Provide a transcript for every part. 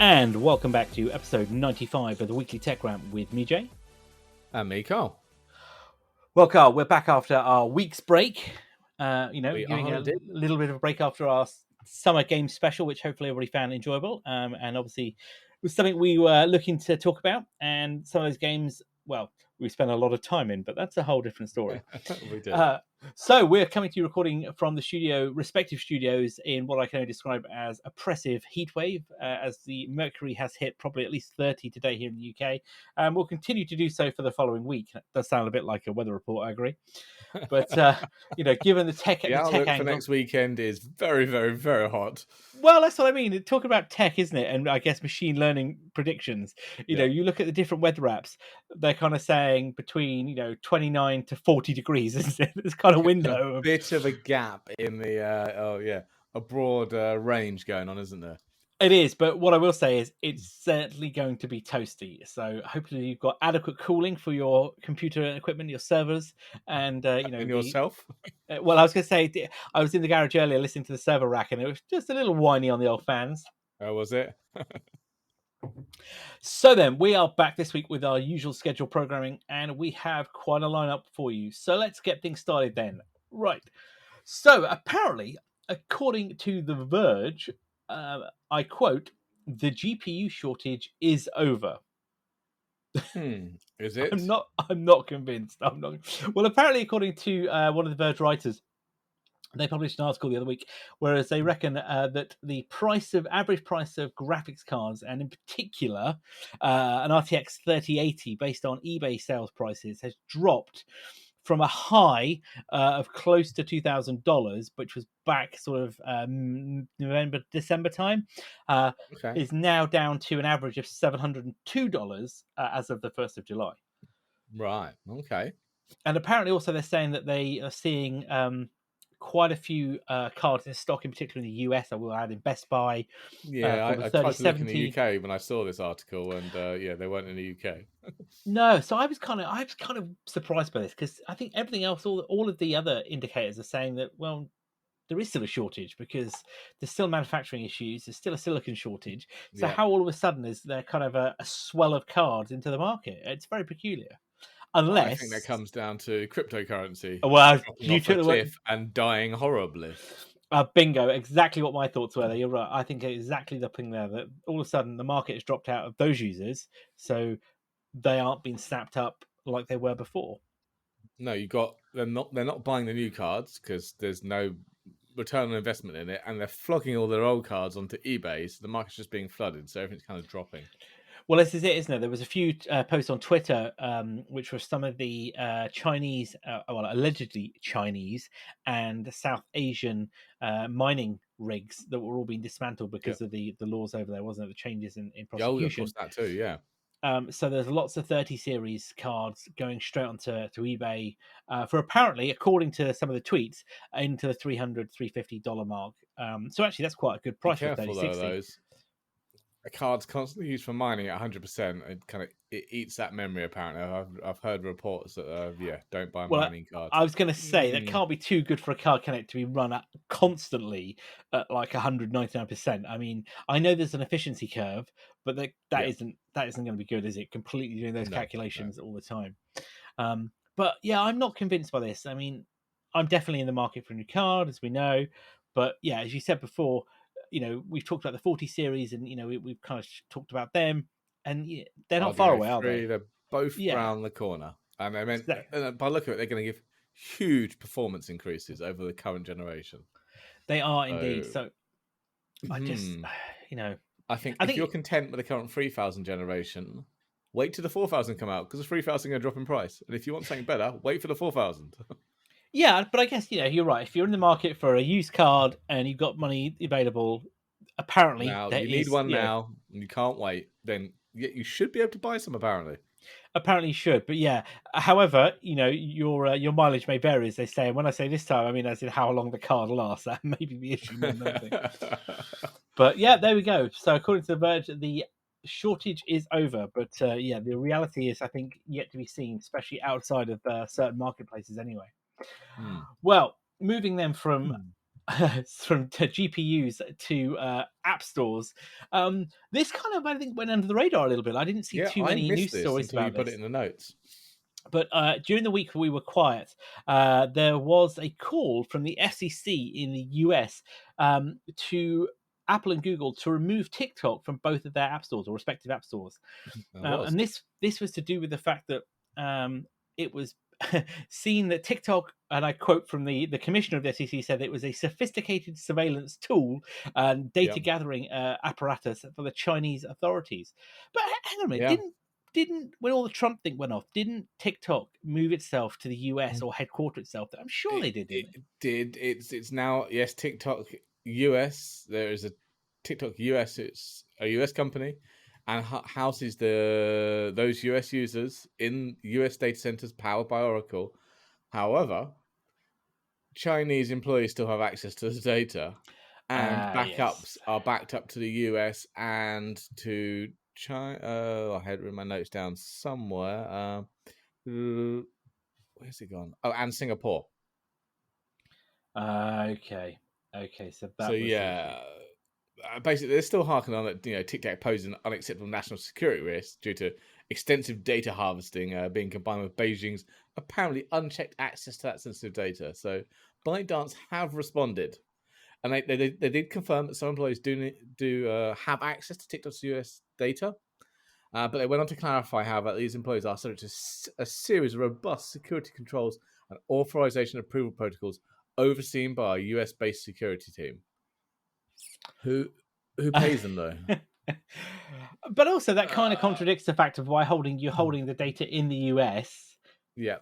And welcome back to episode 95 of the Weekly Tech Rant with me, Jay. And me, Carl. Well, Carl, we're back after our week's break. We Doing are a indeed. little bit of a break after our summer game special, which hopefully everybody found enjoyable. And obviously, it was something we were looking to talk about. And some of those games, well, we spent a lot of time in, but that's a whole different story. We did. So we're coming to you recording from the respective studios in what I can only describe as oppressive heatwave, as the mercury has hit probably at least 30 today here in the UK, and will continue to do so for the following week. That does sound a bit like a weather report, I agree. But given the tech outlook angle, for next weekend is very, very, very hot. well, that's what I mean. Talking about tech, isn't it? And I guess machine learning predictions. You look at the different weather apps; they're kind of saying between 29 to 40 degrees, isn't it? This kind of window. A bit of a gap in the a broad range going on, isn't there? It is, but what I will say is it's certainly going to be toasty. So hopefully you've got adequate cooling for your computer equipment, your servers, and And yourself. Well, I was going to say I was in the garage earlier listening to the server rack, and it was just a little whiny on the old fans. How was it? So then we are back this week with our usual schedule programming, and we have quite a lineup for you. So let's get things started then. Right. So apparently, according to The Verge, I quote, "The GPU shortage is over." Is it? I'm not convinced. I'm not. Well, apparently, according to one of the Verge writers, they published an article the other week, whereas they reckon that the average price of graphics cards, and in particular an RTX 3080 based on eBay sales prices, has dropped from a high of close to $2,000, which was back sort of November, December time, is now down to an average of $702 as of the 1st of July. Right. Okay. And apparently also they're saying that they are seeing quite a few cards in stock, in particular in the US. I will add in Best Buy. Yeah, I tried to look in the UK when I saw this article, and they weren't in the UK. No, so I was kind of surprised by this, because I think everything else, all of the other indicators are saying that, well, there is still a shortage because there's still manufacturing issues. There's still a silicon shortage. So how all of a sudden is there kind of a swell of cards into the market? It's very peculiar. Unless I think that comes down to cryptocurrency. Well, you took the cliff and dying horribly. Bingo, exactly what my thoughts were there. You're right. I think exactly the thing there, that all of a sudden the market has dropped out of those users, so they aren't being snapped up like they were before. No, they're not buying the new cards because there's no return on investment in it, and they're flogging all their old cards onto eBay, so the market's just being flooded, so everything's kind of dropping. Well, this is it, isn't it? There was a few posts on Twitter, which were some of the Chinese, allegedly Chinese and South Asian mining rigs that were all being dismantled because of the laws over there, wasn't it? The changes in prosecution. Oh, of course, that too, yeah. So there's lots of 30 series cards going straight onto eBay for, apparently, according to some of the tweets, into the $300, $350 mark. So actually, that's quite a good price for 3060. A card's constantly used for mining at 100%. It eats that memory. Apparently, I've heard reports that don't buy mining cards. I was going to say that can't be too good for a card, can it, to be run at constantly at like 199%. I mean, I know there's an efficiency curve, but that isn't going to be good, is it? Completely doing those calculations all the time. But yeah, I'm not convinced by this. I mean, I'm definitely in the market for a new card, as we know, but yeah, as you said before, we've talked about the 40 series, and we've kind of talked about them, and they're not far away, are they? They're both around the corner, and I mean, by look at it, they're going to give huge performance increases over the current generation. They are indeed. So I just, I think if you're content with the current 3000 generation, wait till the 4000 come out, because the 3000 going to drop in price, and if you want something better, wait for the 4000. Yeah, but I guess, you're right. If you're in the market for a used card and you've got money available, apparently now you need one now, and you can't wait, then you should be able to buy some, apparently. Apparently you should, but yeah. However, your mileage may vary, as they say. And when I say this time, I mean as in how long the card lasts. That may be the issue more than anything. But yeah, there we go. So according to The Verge, the shortage is over. But the reality is, I think, yet to be seen, especially outside of certain marketplaces anyway. Well, moving then from from GPUs to app stores. This kind of, I think, went under the radar a little bit. I didn't see Yeah, too I many missed news this stories until you about put it this. in the notes. But during the week we were quiet, there was a call from the FCC in the US to Apple and Google to remove TikTok from both of their app stores or respective app stores. I was. And this was to do with the fact that it was seen that TikTok, and I quote from the commissioner of the SEC, said it was a sophisticated surveillance tool and data Yeah. gathering apparatus for the Chinese authorities. But hang on a minute, Yeah. didn't when all the Trump thing went off, didn't TikTok move itself to the US or headquarter itself? I'm sure they did, didn't It did. It's now, yes, TikTok US. There is a TikTok US. It's a US company, and houses those US users in US data centers powered by Oracle. However, Chinese employees still have access to the data, they? and backups Yes. are backed up to the US and to China. I had written my notes down somewhere. Where's it gone? Oh, and Singapore. Okay. Okay. So So that was the issue. yeah, basically they're still harking on that TikTok poses an unacceptable national security risk due to extensive data harvesting being combined with Beijing's apparently unchecked access to that sensitive data. So ByteDance have responded, and they did confirm that some employees do have access to TikTok's US data. But they went on to clarify, however, that these employees are subject to a series of robust security controls and authorization approval protocols overseen by a US-based security team. Who pays them though? But also that kind of Uh, contradicts the fact of why you're holding the data in the US, yeah,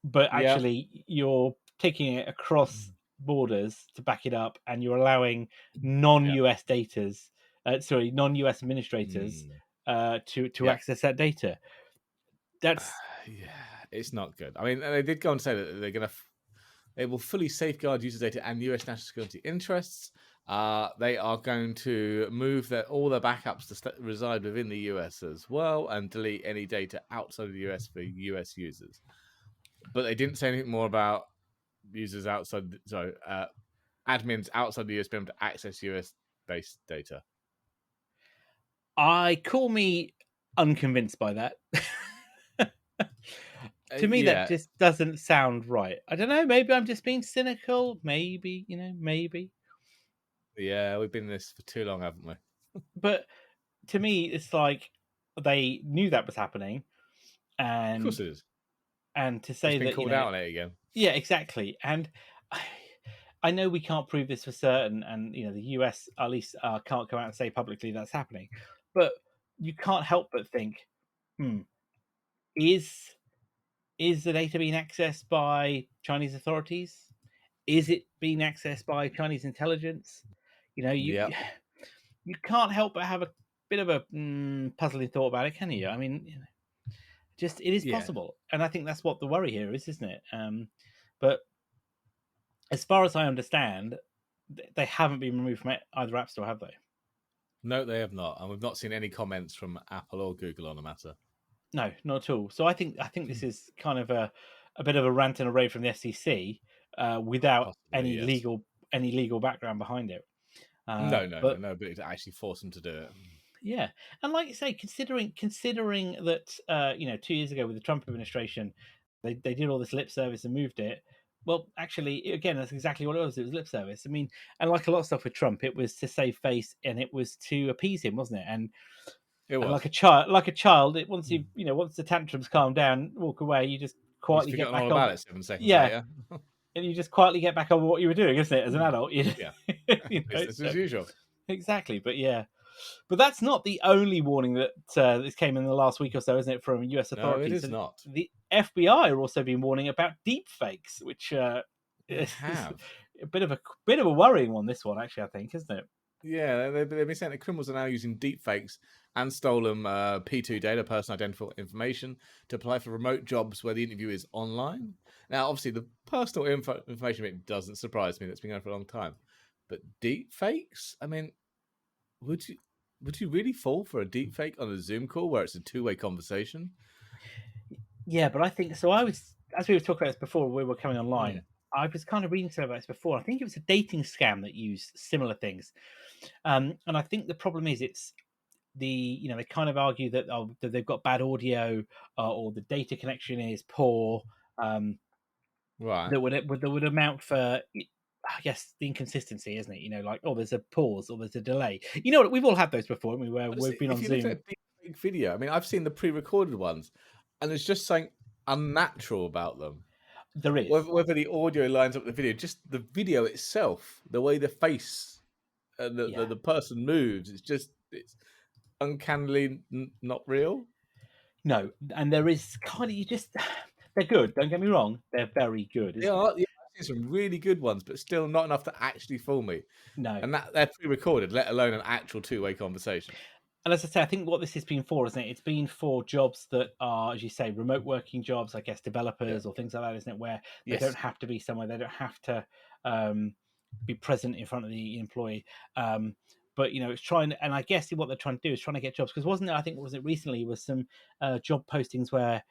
but yeah, actually you're taking it across borders to back it up, and you're allowing non-US datas, non-US administrators mm, to yeah, access that data. That's yeah. It's not good. I mean, they did go on to say that they will fully safeguard user data and US national security interests. They are going to move all their backups to reside within the US as well, and delete any data outside of the US for US users. But they didn't say anything more about users outside. Admins outside the US being able to access US based data. I call me unconvinced by that. To me, that Yeah, just doesn't sound right. I don't know. Maybe I'm just being cynical. Maybe, maybe. yeah, we've been in this for too long, haven't we? But to me, it's like they knew that was happening, Of course and it is. to It's say been that, called out on it again. yeah, exactly. And I know we can't prove this for certain, and the US at least can't come out and say publicly that's happening. But you can't help but think, hmm, is the data being accessed by Chinese authorities? Is it being accessed by Chinese intelligence? You Yeah, you can't help but have a bit of a puzzling thought about it, can you? I mean, just it is yeah. possible, and I think that's what the worry here is, isn't it? But as far as I understand, they haven't been removed from either app store, have they? No, they have not, and we've not seen any comments from Apple or Google on the matter. No, not at all. So I think this is kind of a bit of a rant and a rave from the FCC without Possibly, yes. any legal background behind it. No, no, no, But no ability to actually force them to do it. yeah, and like you say, considering that 2 years ago with the Trump administration, they did all this lip service and moved it. Well, actually, again, that's exactly what it was. It was lip service. I mean, and like a lot of stuff with Trump, it was to save face and it was to appease him, wasn't it? It And was. like a child, it once the tantrums calm down, walk away, you just You've quietly get forgotten all back on. about it 7 seconds Yeah, later. and you just quietly get back on what you were doing, isn't it? As an adult, Yeah, business so as usual. exactly. But yeah, but that's not the only warning that this came in the last week or so, isn't it, from US No, it authorities? is And not. the FBI are also been warning about deepfakes, which They is have. a bit of a worrying one. This one, actually, I think, isn't it? Yeah, they've been saying that criminals are now using deepfakes and stolen P2 data, personal identifiable information, to apply for remote jobs where the interview is online. Now, obviously, the personal information bit doesn't surprise me. That's been going for a long time. But deepfakes? I mean, would you really fall for a deepfake on a Zoom call where it's a two-way conversation? Yeah, but I think so. I was, as we were talking about this before, we were coming Hmm. online. I was kind of reading some about this before. I think it was a dating scam that used similar things. And I think the problem is it's they kind of argue that, that they've got bad audio, or the data connection is poor. Right. That would amount for, I guess, the inconsistency, isn't it? Like, oh, there's a pause or there's a delay. You know what? We've all had those before, haven't we? Where Honestly, we've been if on you look Zoom. at a deep video, I mean, I've seen the pre-recorded ones, and there's just something unnatural about them. There is. Whether the audio lines up with the video, just the video itself, the way the face and Yeah. the person moves, it's uncannily not real. No, and there is kind of, they're good. Don't get me wrong. They're very good, They isn't it? are, yeah, I've seen some really good ones, but still not enough to actually fool me. No. And that they're pre-recorded, let alone an actual two-way conversation. And as I say, I think what this has been for, isn't it? It's been for jobs that are, as you say, remote working jobs, I guess, Yeah. developers or things like that, isn't it? Where they Yes. don't have to be somewhere, they don't have to be present in front of the employee. But it's trying, and I guess what they're trying to do is trying to get jobs. Because wasn't it? I think was it recently was some job postings where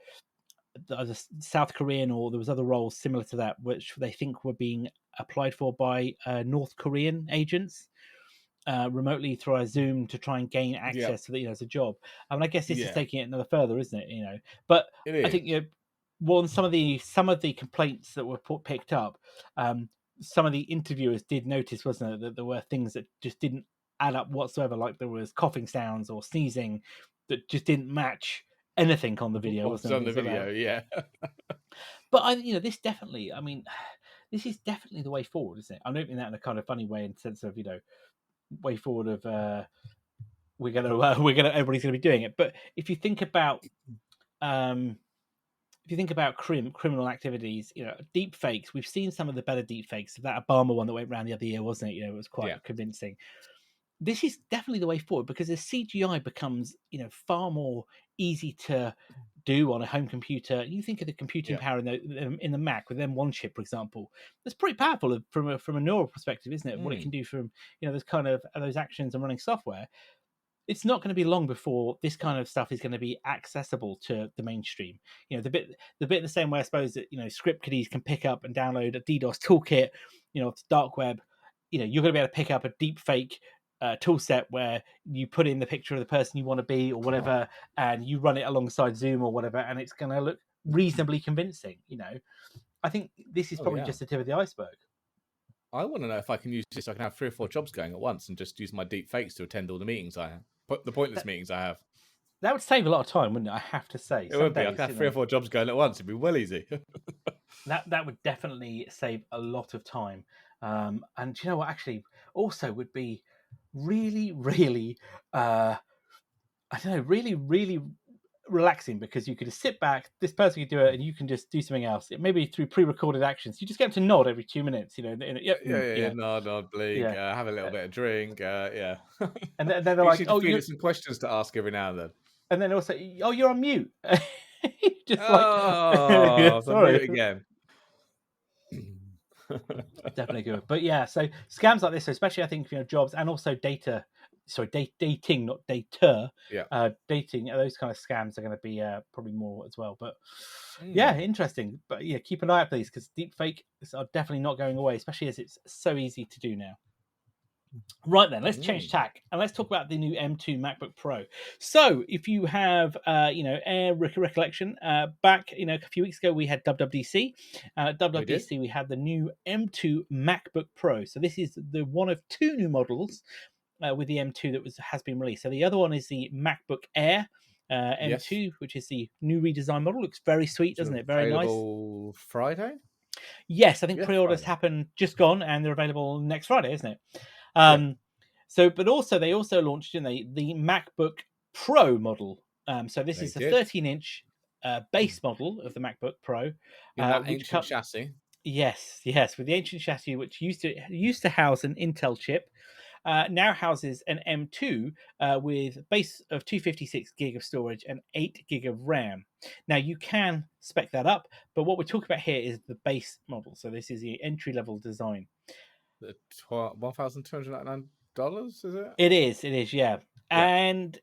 the South Korean, or there was other roles similar to that, which they think were being applied for by North Korean agents. Remotely through a Zoom to try and gain Yeah. access to as a job. I mean, I guess this is Yeah. taking it another further, isn't it? But It I is. think one some of the complaints that were picked up, some of the interviewers did notice, wasn't it, that there were things that just didn't add up whatsoever, like there was coughing sounds or sneezing that just didn't match anything on the video, What's wasn't it? on the Things like video? that. Yeah. But this definitely, I mean, this is definitely the way forward, isn't it? I don't mean that in a kind of funny way, in the sense of way forward of everybody's gonna be doing it. But if you think about criminal activities, deep fakes, we've seen some of the better deep fakes. That Obama one that went around the other year, wasn't it? It was quite Yeah. convincing. This is definitely the way forward, because the CGI becomes far more easy to do on a home computer. You think of the computing Yeah. power in the Mac with M1 chip, for example. That's pretty powerful from a neural perspective, isn't it? What it can do from those kind of those actions and running software. It's not going to be long before this kind of stuff is going to be accessible to the mainstream. The same way, I suppose, that script kiddies can pick up and download a DDoS toolkit, off the dark web. You're going to be able to pick up a deep fake tool set where you put in the picture of the person you want to be or whatever, and you run it alongside Zoom or whatever, and it's going to look reasonably convincing. I think this is Oh probably yeah. just the tip of the iceberg. I want to know if I can use this. I can have 3 or 4 jobs going at once and just use my deep fakes to attend all the meetings I have. The pointless meetings I have. That would save a lot of time, wouldn't it? I have to say. It would be. I could have 3 or 4 jobs going at once. It'd be well easy. That would definitely save a lot of time. And you know what? Actually, also would be really, really, I don't know, really, really relaxing, because you could just sit back. This person could do it, and you can just do something else. Maybe through pre-recorded actions. You just get them to nod every 2 minutes. Yeah. Nod, blink, yeah. have a little bit of drink. Yeah. And then they're You like, need to "Oh, feed it some questions to ask every now and then. and then also, oh, you're on mute." Just like, yeah, Oh, so sorry. mute again. Definitely good. But yeah, so scams like this, especially I think jobs, and also dating, not data. Yeah. Dating, those kind of scams are going to be probably more as well. But yeah, interesting. But yeah, keep an eye out, please, because deepfake are definitely not going away, especially as it's so easy to do now. Right then, let's change tack and let's talk about the new M2 MacBook Pro. So, if you have, recollection, back, a few weeks ago we had WWDC. WWDC we had the new M2 MacBook Pro. So this is the one of 2 new models with the M2 that has been released. So the other one is the MacBook Air M2, which is the new redesigned model. Looks very sweet, doesn't it? Very nice. Available Friday. Yes, I think pre-orders happen just gone, and they're available next Friday, isn't it? So, but also they also launched, the MacBook Pro model. So this is a 13-inch base model of the MacBook Pro, in that ancient chassis. Yes, with the ancient chassis, which used to house an Intel chip, now houses an M2 with a base of 256 gig of storage and 8 gig of RAM. Now you can spec that up, but what we're talking about here is the base model. So this is the entry level design. The $1,299, is it? It is, yeah. And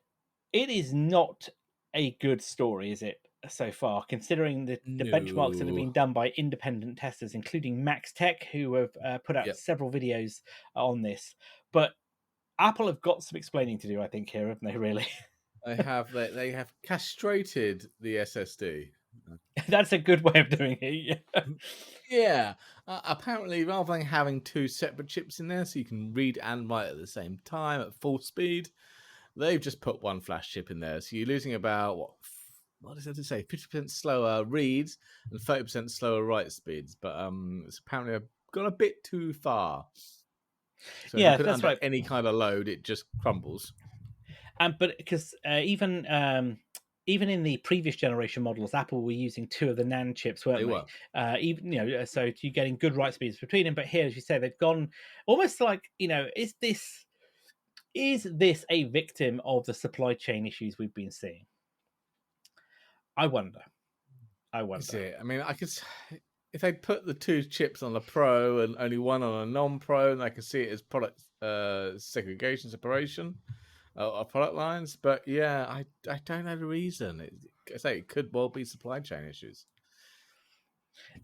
it is not a good story, is it? so far, considering the benchmarks that have No. been done by independent testers, including Max Tech, who have put out Yep. several videos on this. But Apple have got some explaining to do, I think, here, haven't they? Really, They have castrated the SSD. that's a good way of doing it. Yeah. Yeah. Apparently, rather than having two separate chips in there, so you can read and write at the same time at full speed, they've just put one flash chip in there. So you're losing about what does it say? 50% slower reads and 30% slower write speeds. But it's apparently gone a bit too far. So if you Yeah, put it that's under right. any kind of load, it just crumbles. But because even in the previous generation models, Apple were using two of the NAND chips, weren't They they? were. Even so you're getting good write speeds between them. But here, as you say, they've gone almost like is this a victim of the supply chain issues we've been seeing? I wonder. I Is wonder. it? I mean, if they put the two chips on the Pro and only one on a non-Pro, and I can see it as product segregation, separation of product lines. But yeah, I don't know the reason. I say it could well be supply chain issues.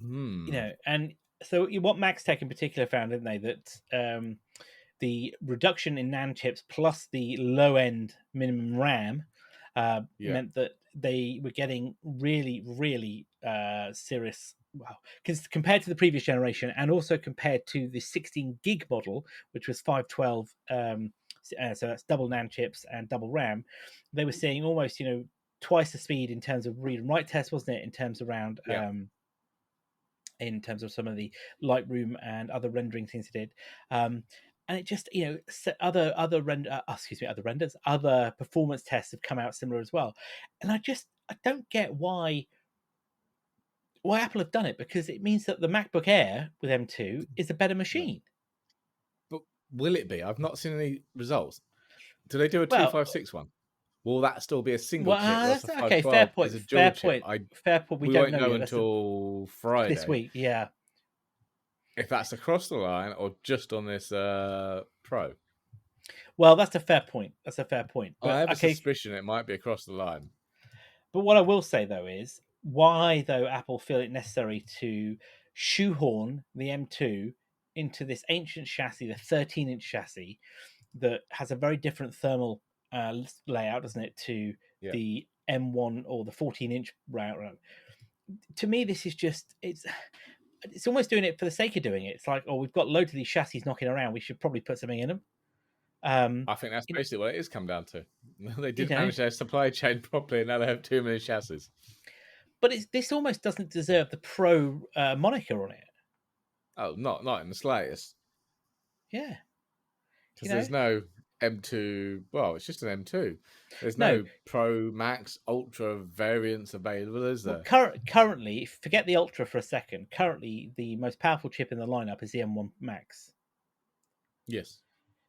Hmm. And so what Max Tech in particular found, didn't they, that the reduction in NAND chips plus the low end minimum RAM Yeah. meant that they were getting really, really serious. Wow, because compared to the previous generation, and also compared to the 16 gig model, which was 512, so that's double NAND chips and double RAM, they were seeing almost twice the speed in terms of read and write tests, wasn't it? Yeah. In terms of some of the Lightroom and other rendering things they did. And it just, other renders, other performance tests have come out similar as well. And I don't get why Apple have done it, because it means that the MacBook Air with M2 is a better Yeah. machine. But will it be? I've not seen any results. Do they do a Well, 256 one? Will that still be a single well, chip, whilst that's the okay. Fair 512 is point. a Fair dual chip? point. Fair point. We We don't won't know know yet. That's until this Friday week. Yeah. if that's across the line or just on this Pro. Well, that's a fair point. That's a fair point. I But have a okay. suspicion it might be across the line. But what I will say though is why though Apple feel it necessary to shoehorn the M2 into this ancient chassis, the 13-inch chassis that has a very different thermal layout, doesn't it, to Yeah. the M1 or the 14-inch route. To me, this is just it's almost doing it for the sake of doing it. It's like, oh, we've got loads of these chassis knocking around. We should probably put something in them. Um, I think that's you know, basically what it is come down to. They you didn't know, manage their supply chain properly, and now they have too many chassis. but this almost doesn't deserve the Pro moniker on it. Oh, not in the slightest. Yeah, Because there's no M2. Well, it's just an M2. There's no. no Pro, Max, Ultra variants available, is Well, there? currently, forget the Ultra for a second. Currently, the most powerful chip in the lineup is the M1 Max. Yes.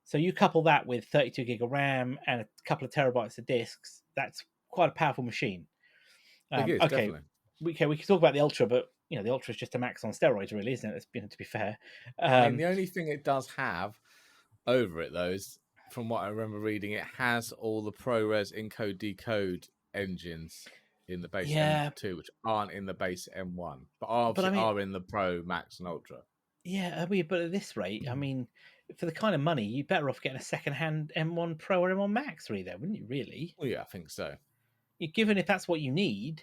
So you couple that with 32 gig of RAM and a couple of terabytes of disks. That's quite a powerful machine. It is, Okay, definitely. we can talk about the Ultra, but the Ultra is just a Max on steroids, really, isn't it? To be fair. I mean, the only thing it does have over it, though, is from what I remember reading, it has all the ProRes encode decode engines in the base Yeah, M2, which aren't in the base M1, but but I obviously mean, are in the Pro, Max, and Ultra. but at this rate, I mean, for the kind of money, you're better off getting a second-hand M1 Pro or M1 Max, really, there, wouldn't you? Really? Well, yeah, I think so. Given if that's what you need,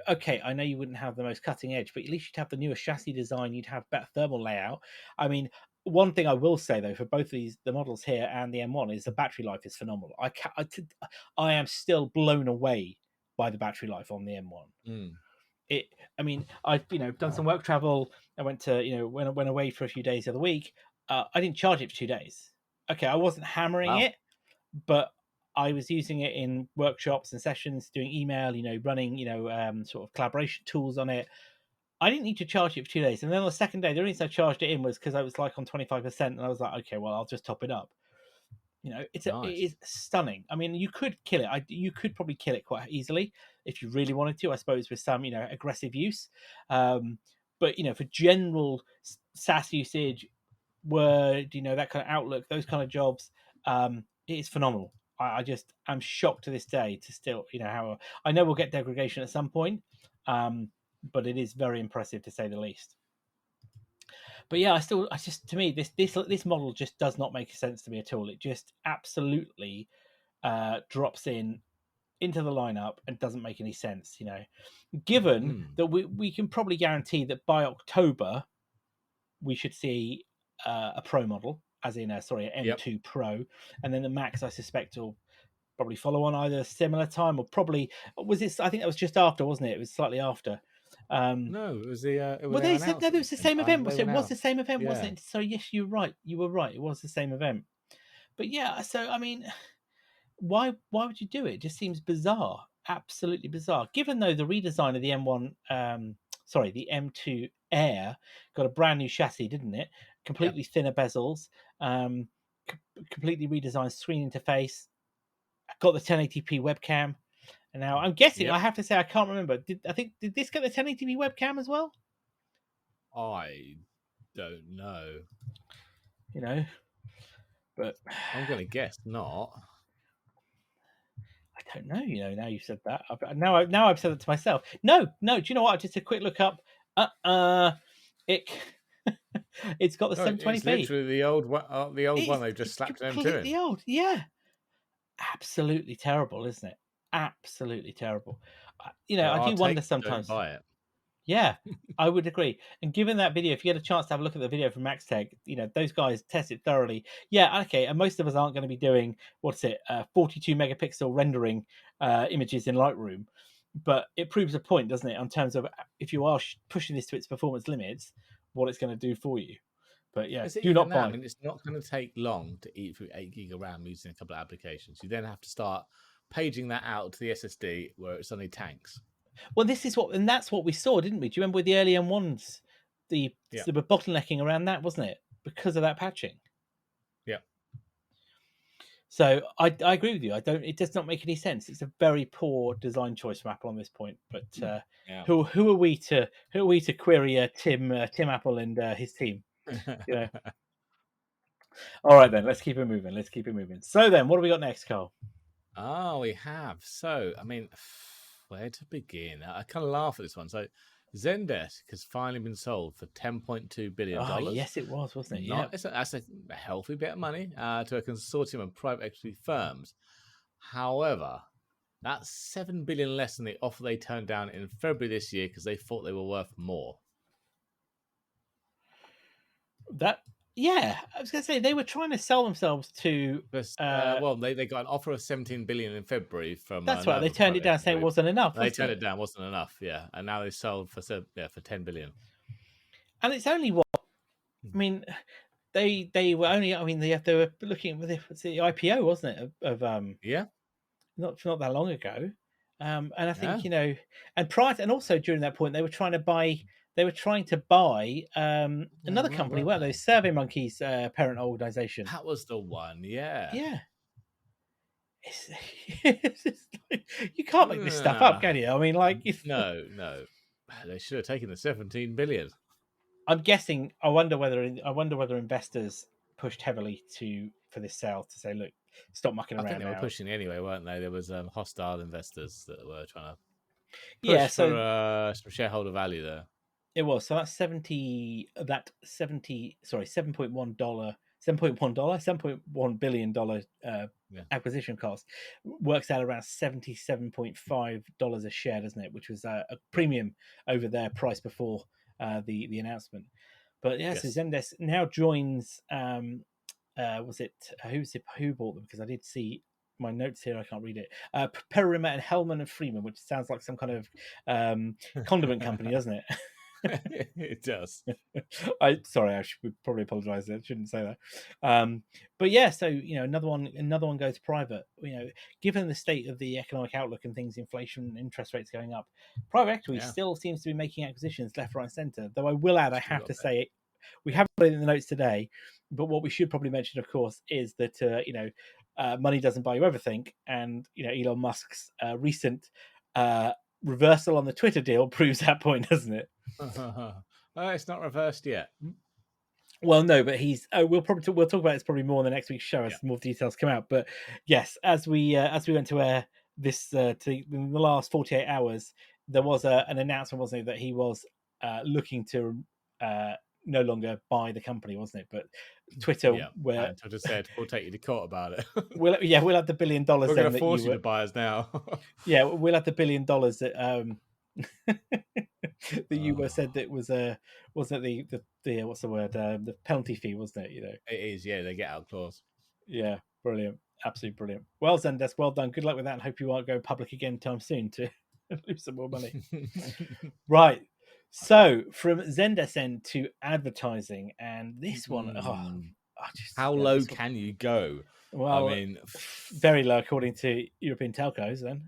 okay, I know you wouldn't have the most cutting edge, but at least you'd have the newest chassis design, you'd have better thermal layout. I mean, one thing I will say though, for both the models here and the M1, is the battery life is phenomenal. I am still blown away by the battery life on the M1. Mm. I mean, I've done some work travel. I went to went away for a few days the other week. I didn't charge it for 2 days. Okay, I wasn't hammering Wow. it, but I was using it in workshops and sessions, doing email, running, sort of collaboration tools on it. I didn't need to charge it for 2 days. And then on the second day, the reason I charged it in was because I was like on 25%. And I was like, okay, well, I'll just top it up. It Nice. is stunning. I mean, you could kill it. You could probably kill it quite easily if you really wanted to, I suppose, with some, aggressive use. But, for general SaaS usage, Word, that kind of Outlook, those kind of jobs, it is phenomenal. I just am shocked to this day to still, how I know we'll get degradation at some point, but it is very impressive to say the least. But yeah, to me, this model just does not make sense to me at all. It just absolutely drops into the lineup and doesn't make any sense. Given that we can probably guarantee that by October we should see a Pro model, as in an M2 Pro, and then the Max I suspect will probably follow on either similar time or probably was it? I think that was just after, wasn't it? It was slightly after. No, it was the. Well, they said no, it was the same event. It Was the same event, wasn't Yeah. it? So yes, you're right. You were right. It was the same event. But yeah, so I mean, why would you do it? It just seems bizarre, absolutely bizarre. Given though the redesign of the M1, the M2 Air got a brand new chassis, didn't it? Completely thinner bezels, completely redesigned screen interface. Got the 1080p webcam, and now I'm guessing. I have to say I can't remember. Did this get the 1080p webcam as well? I don't know. But I'm going to guess not. I don't know. Now you've said that. Now I've said it to myself. No. Do you know what? Just a quick look up. It's got the 720p. It's literally the old one they've just slapped an M2 in. Completely old. Yeah. Absolutely terrible, isn't it? Absolutely terrible. I do wonder sometimes. Don't buy it. Yeah, I would agree. And given that video, if you get a chance to have a look at the video from MaxTech, those guys test it thoroughly. Yeah, okay. And most of us aren't going to be doing 42 megapixel rendering images in Lightroom, but it proves a point, doesn't it, in terms of if you are pushing this to its performance limits, what it's going to do for you. But yeah, do not buy. I mean, it's not going to take long to eat through 8 gig of RAM using a couple of applications. You then have to start paging that out to the SSD where it suddenly tanks. Well, that's what we saw, didn't we? Do you remember with the early M1s, the bottlenecking around that, wasn't it? Because of that patching. Yeah. So I agree with you. It does not make any sense. It's a very poor design choice from Apple on this point. But who are we to query Tim Apple and his team? All right then, let's keep it moving. So then, what do we got next, Carl? We have. So I mean, where to begin? I kind of laugh at this one. So Zendesk has finally been sold for $10.2 billion. Oh, yes, it was, wasn't it? That's a healthy bit of money to a consortium of private equity firms. However, that's $7 billion less than the offer they turned down in February this year because they thought they were worth more. Yeah, I was going to say they were trying to sell themselves to. They got an offer of $17 billion in February from. That's right. They turned it down, saying it wasn't enough. They turned it down, wasn't enough. Yeah, and now they sold for $10 billion. And it's only what I mean. They were only. I mean, they were looking at the IPO, wasn't it? Of not that long ago. And I think and prior to, and also during that point, they were trying to buy. They were trying to buy another company, weren't they? SurveyMonkey's parent organization. That was the one, yeah. Yeah. It's just you can't make this stuff up, can you? I mean, no. They should have taken the 17 billion. I'm guessing. I wonder whether investors pushed heavily for this sale to say, look, stop mucking around. I think they were pushing anyway, weren't they? There was hostile investors that were trying to push for some shareholder value there. It was. So that's $7.1 billion acquisition cost works out around $77.5 a share, doesn't it? Which was a premium over their price before the announcement. But so Zendesk now joins. Was it who bought them? Because I did see my notes here. I can't read it. Perrimer and Hellman and Freeman, which sounds like some kind of condiment company, doesn't it? It does. I should probably apologize. I shouldn't say that. But yeah, so another one goes private. Given the state of the economic outlook and things, inflation, interest rates going up, private equity still seems to be making acquisitions left, right, and centre. Though I will add, I have to say, we haven't put it in the notes today, but what we should probably mention, of course, is that money doesn't buy you everything, and Elon Musk's recent reversal on the Twitter deal proves that point, doesn't it? It's not reversed yet. Well, no, but he's. Oh, we'll talk about this probably more in the next week's show Yeah. as more details come out. But yes, as we went to air this in the last 48 hours, there was an announcement, wasn't it, that he was looking to no longer buy the company, wasn't it? But Twitter, Yeah. where And I just said, we'll take you to court about it. we'll have the $1 billion We're going then to that you force you were. to buy us now. Yeah, we'll have the $1 billion that that you were Oh, said that was wasn't it the what's the word the penalty fee, wasn't it? You know. it is, yeah, they get out clause. Yeah, brilliant. Absolutely brilliant. Well, Zendesk, well done. Good luck with that and hope you won't go public again time soon to lose some more money. Right. So from Zendesk end to advertising, and this one, How low this one, can you go? I well, mean, very low according to European telcos then.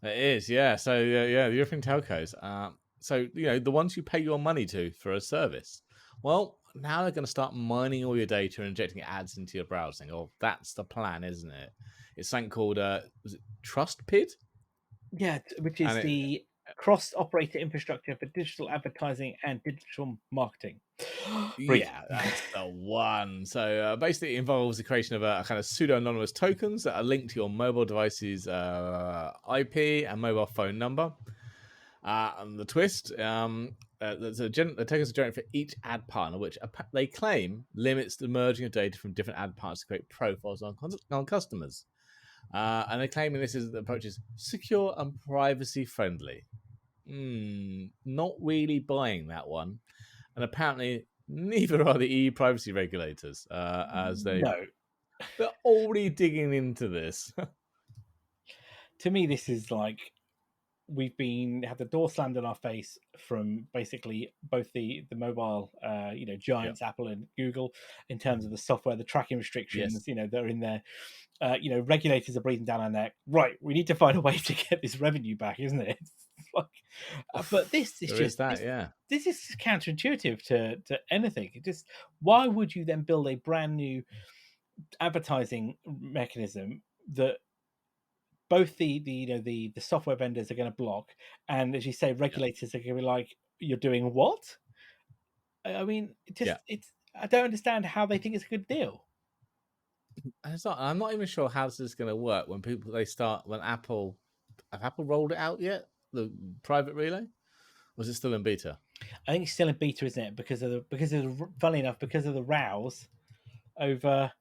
it is, yeah. So yeah, the European telcos. So the ones you pay your money to for a service. Well, now they're going to start mining all your data and injecting ads into your browsing. Oh, that's the plan, isn't it? It's something called was it TrustPid? Yeah, which is And the cross-operator infrastructure for digital advertising and digital marketing. Breathe. yeah, that's the one. So basically, it involves the creation of a kind of pseudo-anonymous tokens that are linked to your mobile device's IP and mobile phone number. And the twist, the tokens are generated for each ad partner, which they claim limits the merging of data from different ad partners to create profiles on customers. And they're claiming the approach is secure and privacy friendly. Not really buying that one. And apparently, neither are the EU privacy regulators, as they're already digging into this. To me, this is like we've had the door slammed in our face from basically both the mobile giants, Yep. Apple and Google, in terms of the software, the tracking restrictions, Yes. that are in there. Regulators are breathing down our neck. Right, we need to find a way to get this revenue back, isn't it? But this is There just is that, yeah. this is counterintuitive to anything. Why would you then build a brand new advertising mechanism that both the software vendors are going to block, and as you say, regulators are going to be like, "You're doing what?" I mean, it's. I don't understand how they think it's a good deal. I'm not even sure how this is going to work when Apple rolled it out yet, the private relay, or was it still in beta? I think it's still in beta, isn't it? Funnily enough, because of the rows over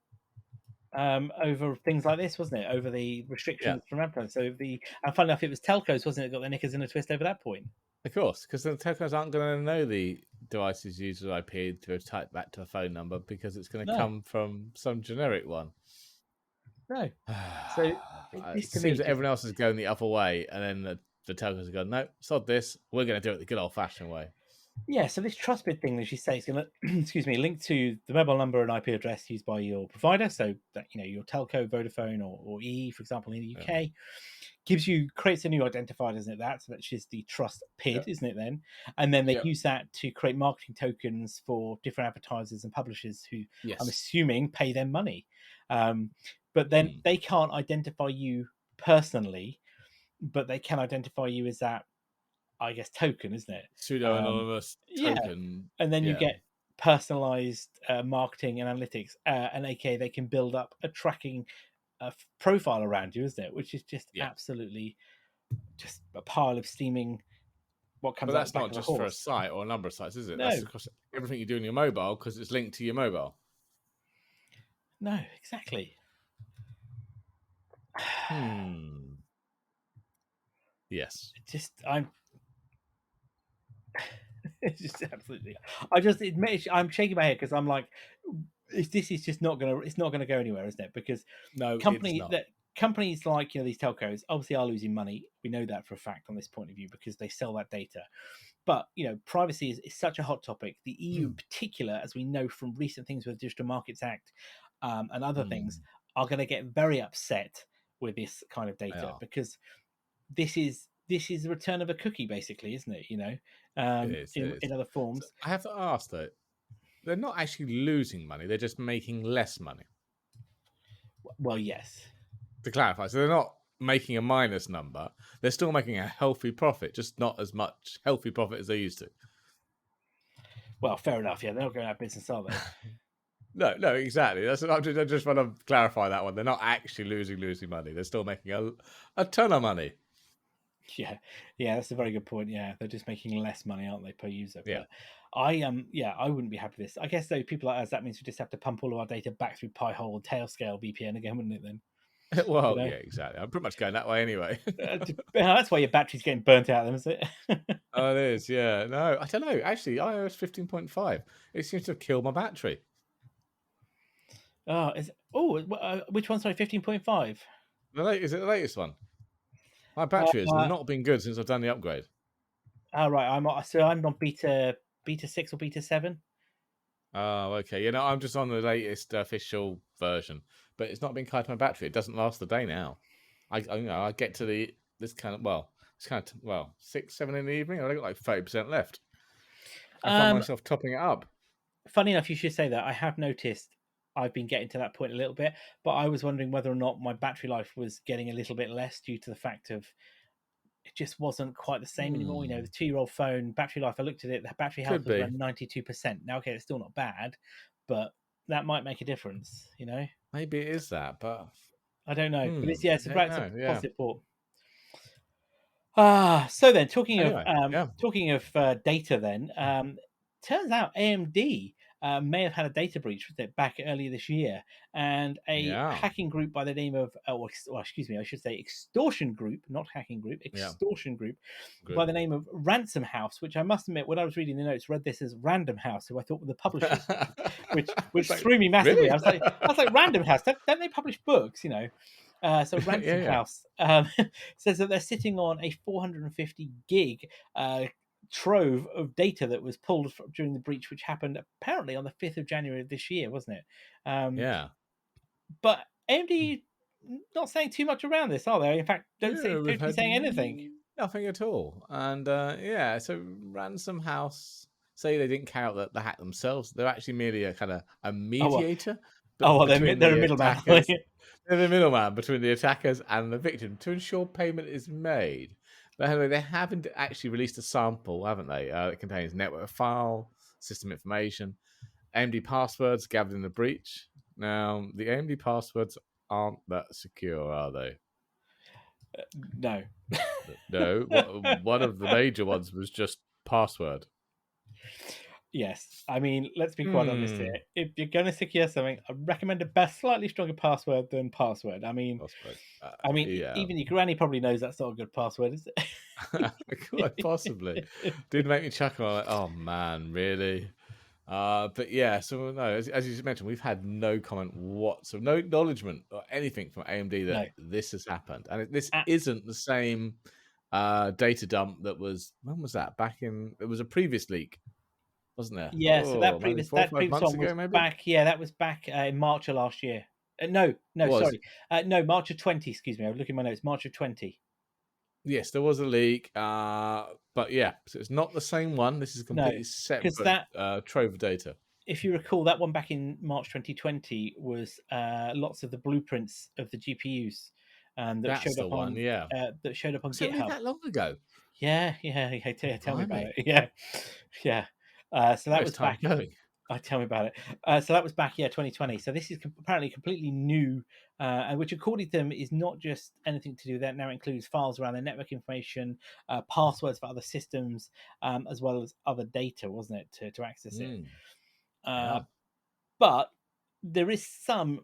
things like this, wasn't it? Over the restrictions from advertising. And funnily enough, it was telcos, wasn't it? Got their knickers in a twist over that point. Of course, because the telcos aren't going to know the device's user IP to type back to a phone number because it's going to come from some generic one. No. So it seems that everyone else is going the other way, and then the telcos are going, no, sod this. We're going to do it the good old-fashioned way. Yeah, so this TrustBid thing, as you say, is going to, link to the mobile number and IP address used by your provider. So that your telco, Vodafone, or EE, for example, in the UK, creates a new identifier, doesn't it? Which is the TrustPid, isn't it? Then, and then they use that to create marketing tokens for different advertisers and publishers who, I'm assuming, pay them money. But then they can't identify you personally, but they can identify you as that, I guess, token, isn't it? Pseudo-anonymous token. And then you get personalized marketing and analytics, and aka they can build up a tracking profile around you, isn't it? Which is just absolutely just a pile of steaming. What comes? But that's out not just for a site or a number of sites, is it? No. That's across everything you do on your mobile because it's linked to your mobile. No, exactly. Yes. It's just absolutely. I'm shaking my head because I'm like, this is just not gonna. It's not gonna go anywhere, isn't it? Because companies like these telcos obviously are losing money. We know that for a fact on this point of view because they sell that data. But privacy is such a hot topic. The EU in particular, as we know from recent things with the Digital Markets Act and other things, are going to get very upset with this kind of data because this is the return of a cookie, basically, isn't it? It is. In other forms. So I have to ask though, they're not actually losing money; they're just making less money. Well, yes. To clarify, so they're not making a minus number; they're still making a healthy profit, just not as much healthy profit as they used to. Well, fair enough. Yeah, they're not going out of business, are they? No, exactly. I just want to clarify that one. They're not actually losing money. They're still making a ton of money. Yeah, yeah, that's a very good point. Yeah, they're just making less money, aren't they, per user? Yeah. But yeah, I wouldn't be happy with this. I guess though, people like us, that means we just have to pump all of our data back through Pi-hole and Tailscale VPN again, wouldn't it? Then, you Well, know, yeah, exactly. I'm pretty much going that way anyway. that's why your battery's getting burnt out, then, is it? Oh, it is. Yeah. No, I don't know. Actually, iOS 15.5. It seems to have killed my battery. Which one? Sorry, 15.5. Is it the latest one? My battery has Uh, not been good since I've done the upgrade. right. I'm on beta 6 or beta 7. Oh, okay. I'm just on the latest official version, but it's not been kind to my battery. It doesn't last the day now. I get to this kind of 6, 7 in the evening. I've only got like 30% left. I find Um, myself topping it up. Funny enough, you should say that. I have noticed I've been getting to that point a little bit, but I was wondering whether or not my battery life was getting a little bit less due to the fact of it just wasn't quite the same anymore. The 2-year-old phone battery life. I looked at it; the battery health Could was be. around 92%. Now, okay, it's still not bad, but that might make a difference. Maybe it is that, but I don't know. But I it's don't a know. Yeah. positive port. So then Anyway, yeah. talking of data, then turns out AMD may have had a data breach with it back earlier this year, and a Yeah. hacking group by the name of, excuse me, I should say extortion group, not hacking group, extortion group by the name of Ransom House, which I must admit, when I was reading the notes, read this as Random House, who I thought were the publishers, which Like, threw me massively. really? I was like, Random House, don't they publish books? So Ransom Yeah. House says that they're sitting on a 450 gig trove of data that was pulled during the breach, which happened apparently on the 5th of January of this year, wasn't it? Yeah. But AMD not saying too much around this, are they? In fact, don't We've be had saying anything. nothing at all. And so Ransom House say they didn't carry out the hack themselves. They're actually merely a kind of a mediator between They're a the middleman. attackers. They're the middleman between the attackers and the victim to ensure payment is made. But anyway, they haven't actually released a sample, haven't they? It contains network file, system information, AMD passwords gathered in the breach. Now, the AMD passwords aren't that secure, are they? No. No. One of the major ones was just password. Yes, I mean, let's be quite honest here. If you're going to secure something, I recommend a slightly stronger password than password. I mean, Password. Yeah. even your granny probably knows that's not a good password, is Quite possibly. it? Did make me chuckle. I'm like, oh man, really? But yeah, so no, as you mentioned, we've had no comment whatsoever, no acknowledgement or anything from AMD that this has happened, and this isn't the same data dump that was. When was that? It was a previous leak, wasn't there? Yeah, so that maybe previous 4 or 5 months one ago, was maybe. back. Yeah, that was back in March of last year. No, sorry, no, March of 20. Excuse me, I was looking at my notes. March of 20. Yes, there was a leak, but yeah, so it's not the same one. This is a completely separate trove of data. If you recall, that one back in March 2020 was lots of the blueprints of the GPUs that showed up on GitHub. That long ago? Yeah. Tell me about it. Yeah. So that was back. Tell me about it. So that was back, 2020. So this is apparently completely new, which according to them is not just anything to do with that. Now it includes files around their network information, passwords for other systems, as well as other data, wasn't it, to access it? But there is some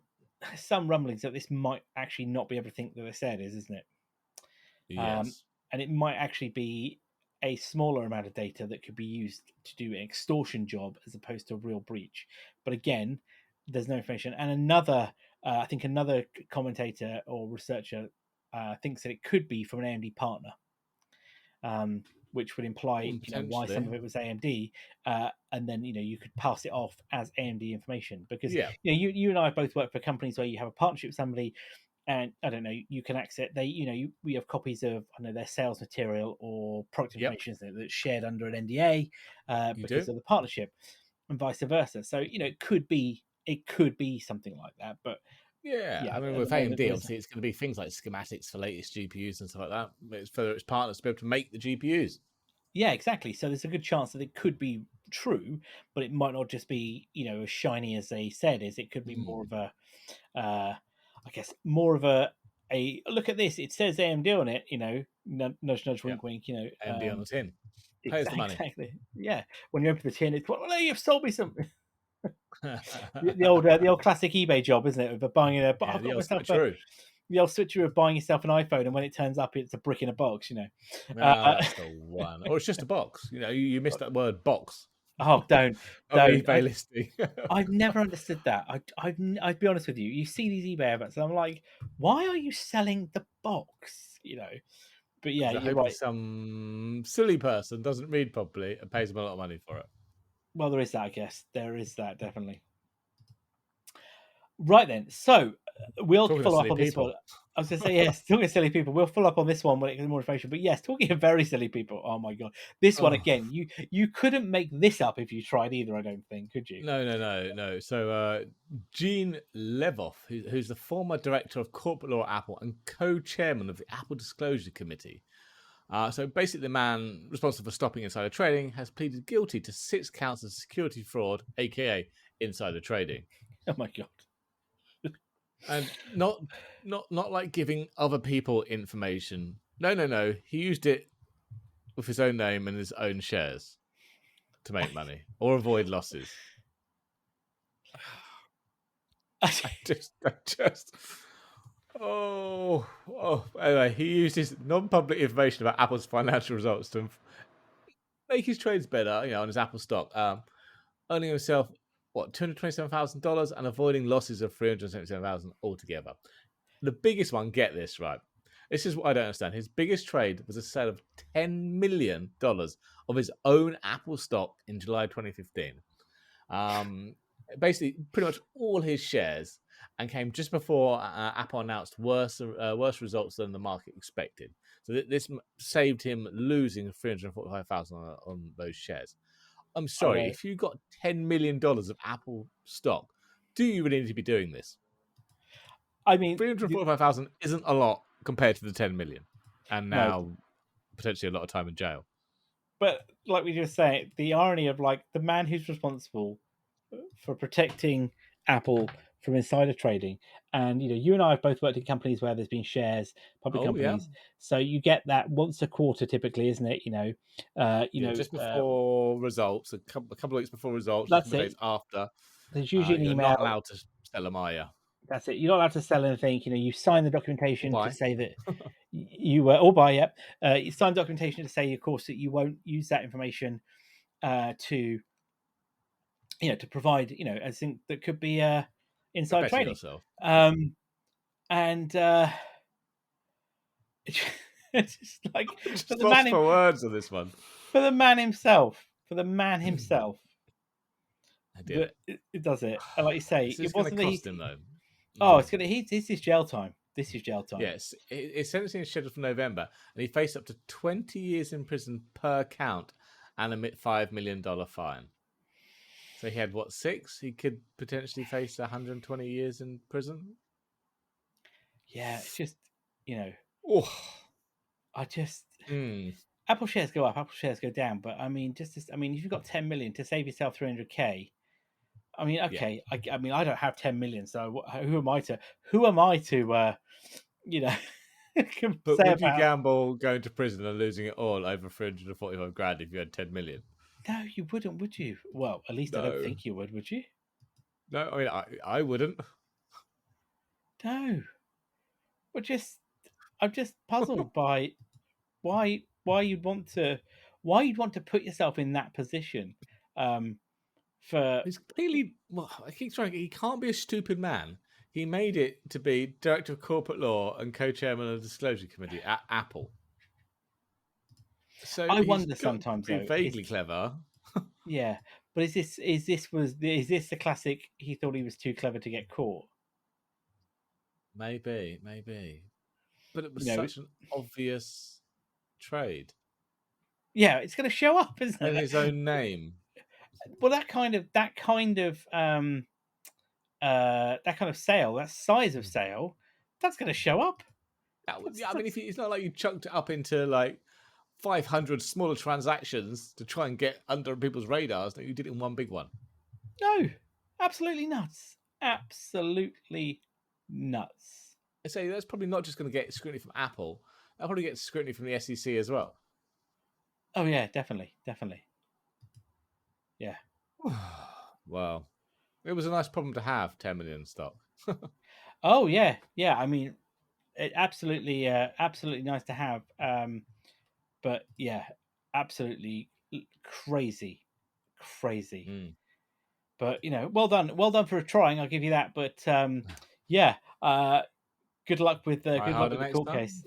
rumblings that this might actually not be everything that they said isn't it? Yes. And it might actually be a smaller amount of data that could be used to do an extortion job as opposed to a real breach. But again, there's no information. And I think another commentator or researcher thinks that it could be from an AMD partner, which would imply why some of it was AMD, and then you could pass it off as AMD information because you and I both work for companies where you have a partnership with somebody. And I don't know, you can access we have copies of their sales material or product information that's shared under an NDA because of the partnership, and vice versa. So it could be something like that. But I mean, with AMD, obviously, it's going to be things like schematics for latest GPUs and stuff like that. It's for its partners to be able to make the GPUs. Yeah, exactly. So there's a good chance that it could be true, but it might not just be, as shiny as they said. It could be more of a, I guess, more of a look at this. It says AMD on it. Nudge, nudge, Yeah. wink, wink. AMD on the tin. Pay us the money. Exactly. Yeah. When you open the tin, it's, well, you've sold me something. The old classic eBay job, isn't it? Of buying a, Yeah, I've the got old myself switcheroo. the old switcheroo of buying yourself an iPhone, and when it turns up, it's a brick in a box. No, Uh, that's the one. Or it's just a box. You missed that word box. oh, don't. On the eBay listing. I've never understood that. I'd be honest with you. You see these eBay adverts, and I'm like, why are you selling the box? But yeah, They're you're hoping right. some silly person doesn't read properly and pays them a lot of money for it. Well, there is that, I guess. There is that, definitely. Right then. So we'll Talking of follow up silly on this people. one. I was going to say, yes, talking of silly people, we'll follow up on this one when it gets more information. But yes, talking of very silly people. Oh my god, this one Oh. again. You couldn't make this up if you tried either. I don't think, could you? No. So Gene Levoff, who's the former director of corporate law at Apple and co-chairman of the Apple Disclosure Committee. So basically, the man responsible for stopping insider trading has pleaded guilty to 6 counts of security fraud, aka insider trading. Oh my god. And not like giving other people information. No. He used it with his own name and his own shares to make money or avoid losses. I just. Anyway, he used his non-public information about Apple's financial results to make his trades better, on his Apple stock, earning himself $227,000 and avoiding losses of $377,000 altogether. The biggest one, get this right. This is what I don't understand. His biggest trade was a sale of $10 million of his own Apple stock in July 2015. Basically, pretty much all his shares, and came just before Apple announced worse results than the market expected. So this saved him losing $345,000 on those shares. I'm sorry, if you got $10 million of Apple stock, do you really need to be doing this? I mean, $345,000 isn't a lot compared to the 10 million, and now potentially a lot of time in jail. But like we just say, the irony of the man who's responsible for protecting Apple from insider trading, and you and I have both worked in companies where there's been shares, public companies, so you get that once a quarter typically, isn't it? Just before results, a couple of weeks before results, that's a couple of days after. There's usually an you're email. not allowed to sell them, are you? That's it. You're not allowed to sell anything. You sign the documentation to say that you or buy. Yep. You sign documentation to say, of course, that you won't use that information to provide I think that could be inside trading. Yourself. And it's just like just lost for words on this one. For the man himself. It does it. And like you say, it wasn't cost him though. Oh, it's gonna. This is jail time. This is jail time. Yes, his sentencing is scheduled for November, and he faced up to 20 years in prison per count and a $5 million fine. So he had 6? He could potentially face 120 years in prison. Yeah, it's just Apple shares go up, Apple shares go down, but I mean, if you've got 10 million to save yourself 300k, I mean, okay, yeah. I mean, I don't have 10 million, so who am I to But would you gamble going to prison and losing it all over 345 grand if you had 10 million? No, you wouldn't, would you? Well, at least I don't think you would you? No, I mean, I wouldn't. No. I'm just puzzled by why you'd want to put yourself in that position. He's clearly, I keep trying. He can't be a stupid man. He made it to be director of corporate law and co-chairman of the Disclosure Committee at Apple. So I wonder sometimes, though, vaguely clever. Yeah, but is this the classic? He thought he was too clever to get caught. Maybe, but it was such an obvious trade. Yeah, it's going to show up, isn't it? In his own name. Well, that kind of sale, that size of sale, that's going to show up. I mean, it's not like you chucked it up into 500 smaller transactions to try and get under people's radars that you did in one big one. No, absolutely nuts. Absolutely nuts. I say that's probably not just going to get scrutiny from Apple. That'll probably get scrutiny from the SEC as well. Oh yeah, definitely. Yeah. Well, it was a nice problem to have. 10 million stock. Oh yeah. I mean, it absolutely nice to have. But yeah, absolutely crazy. But well done for trying. I'll give you that. But yeah, good luck with the court case.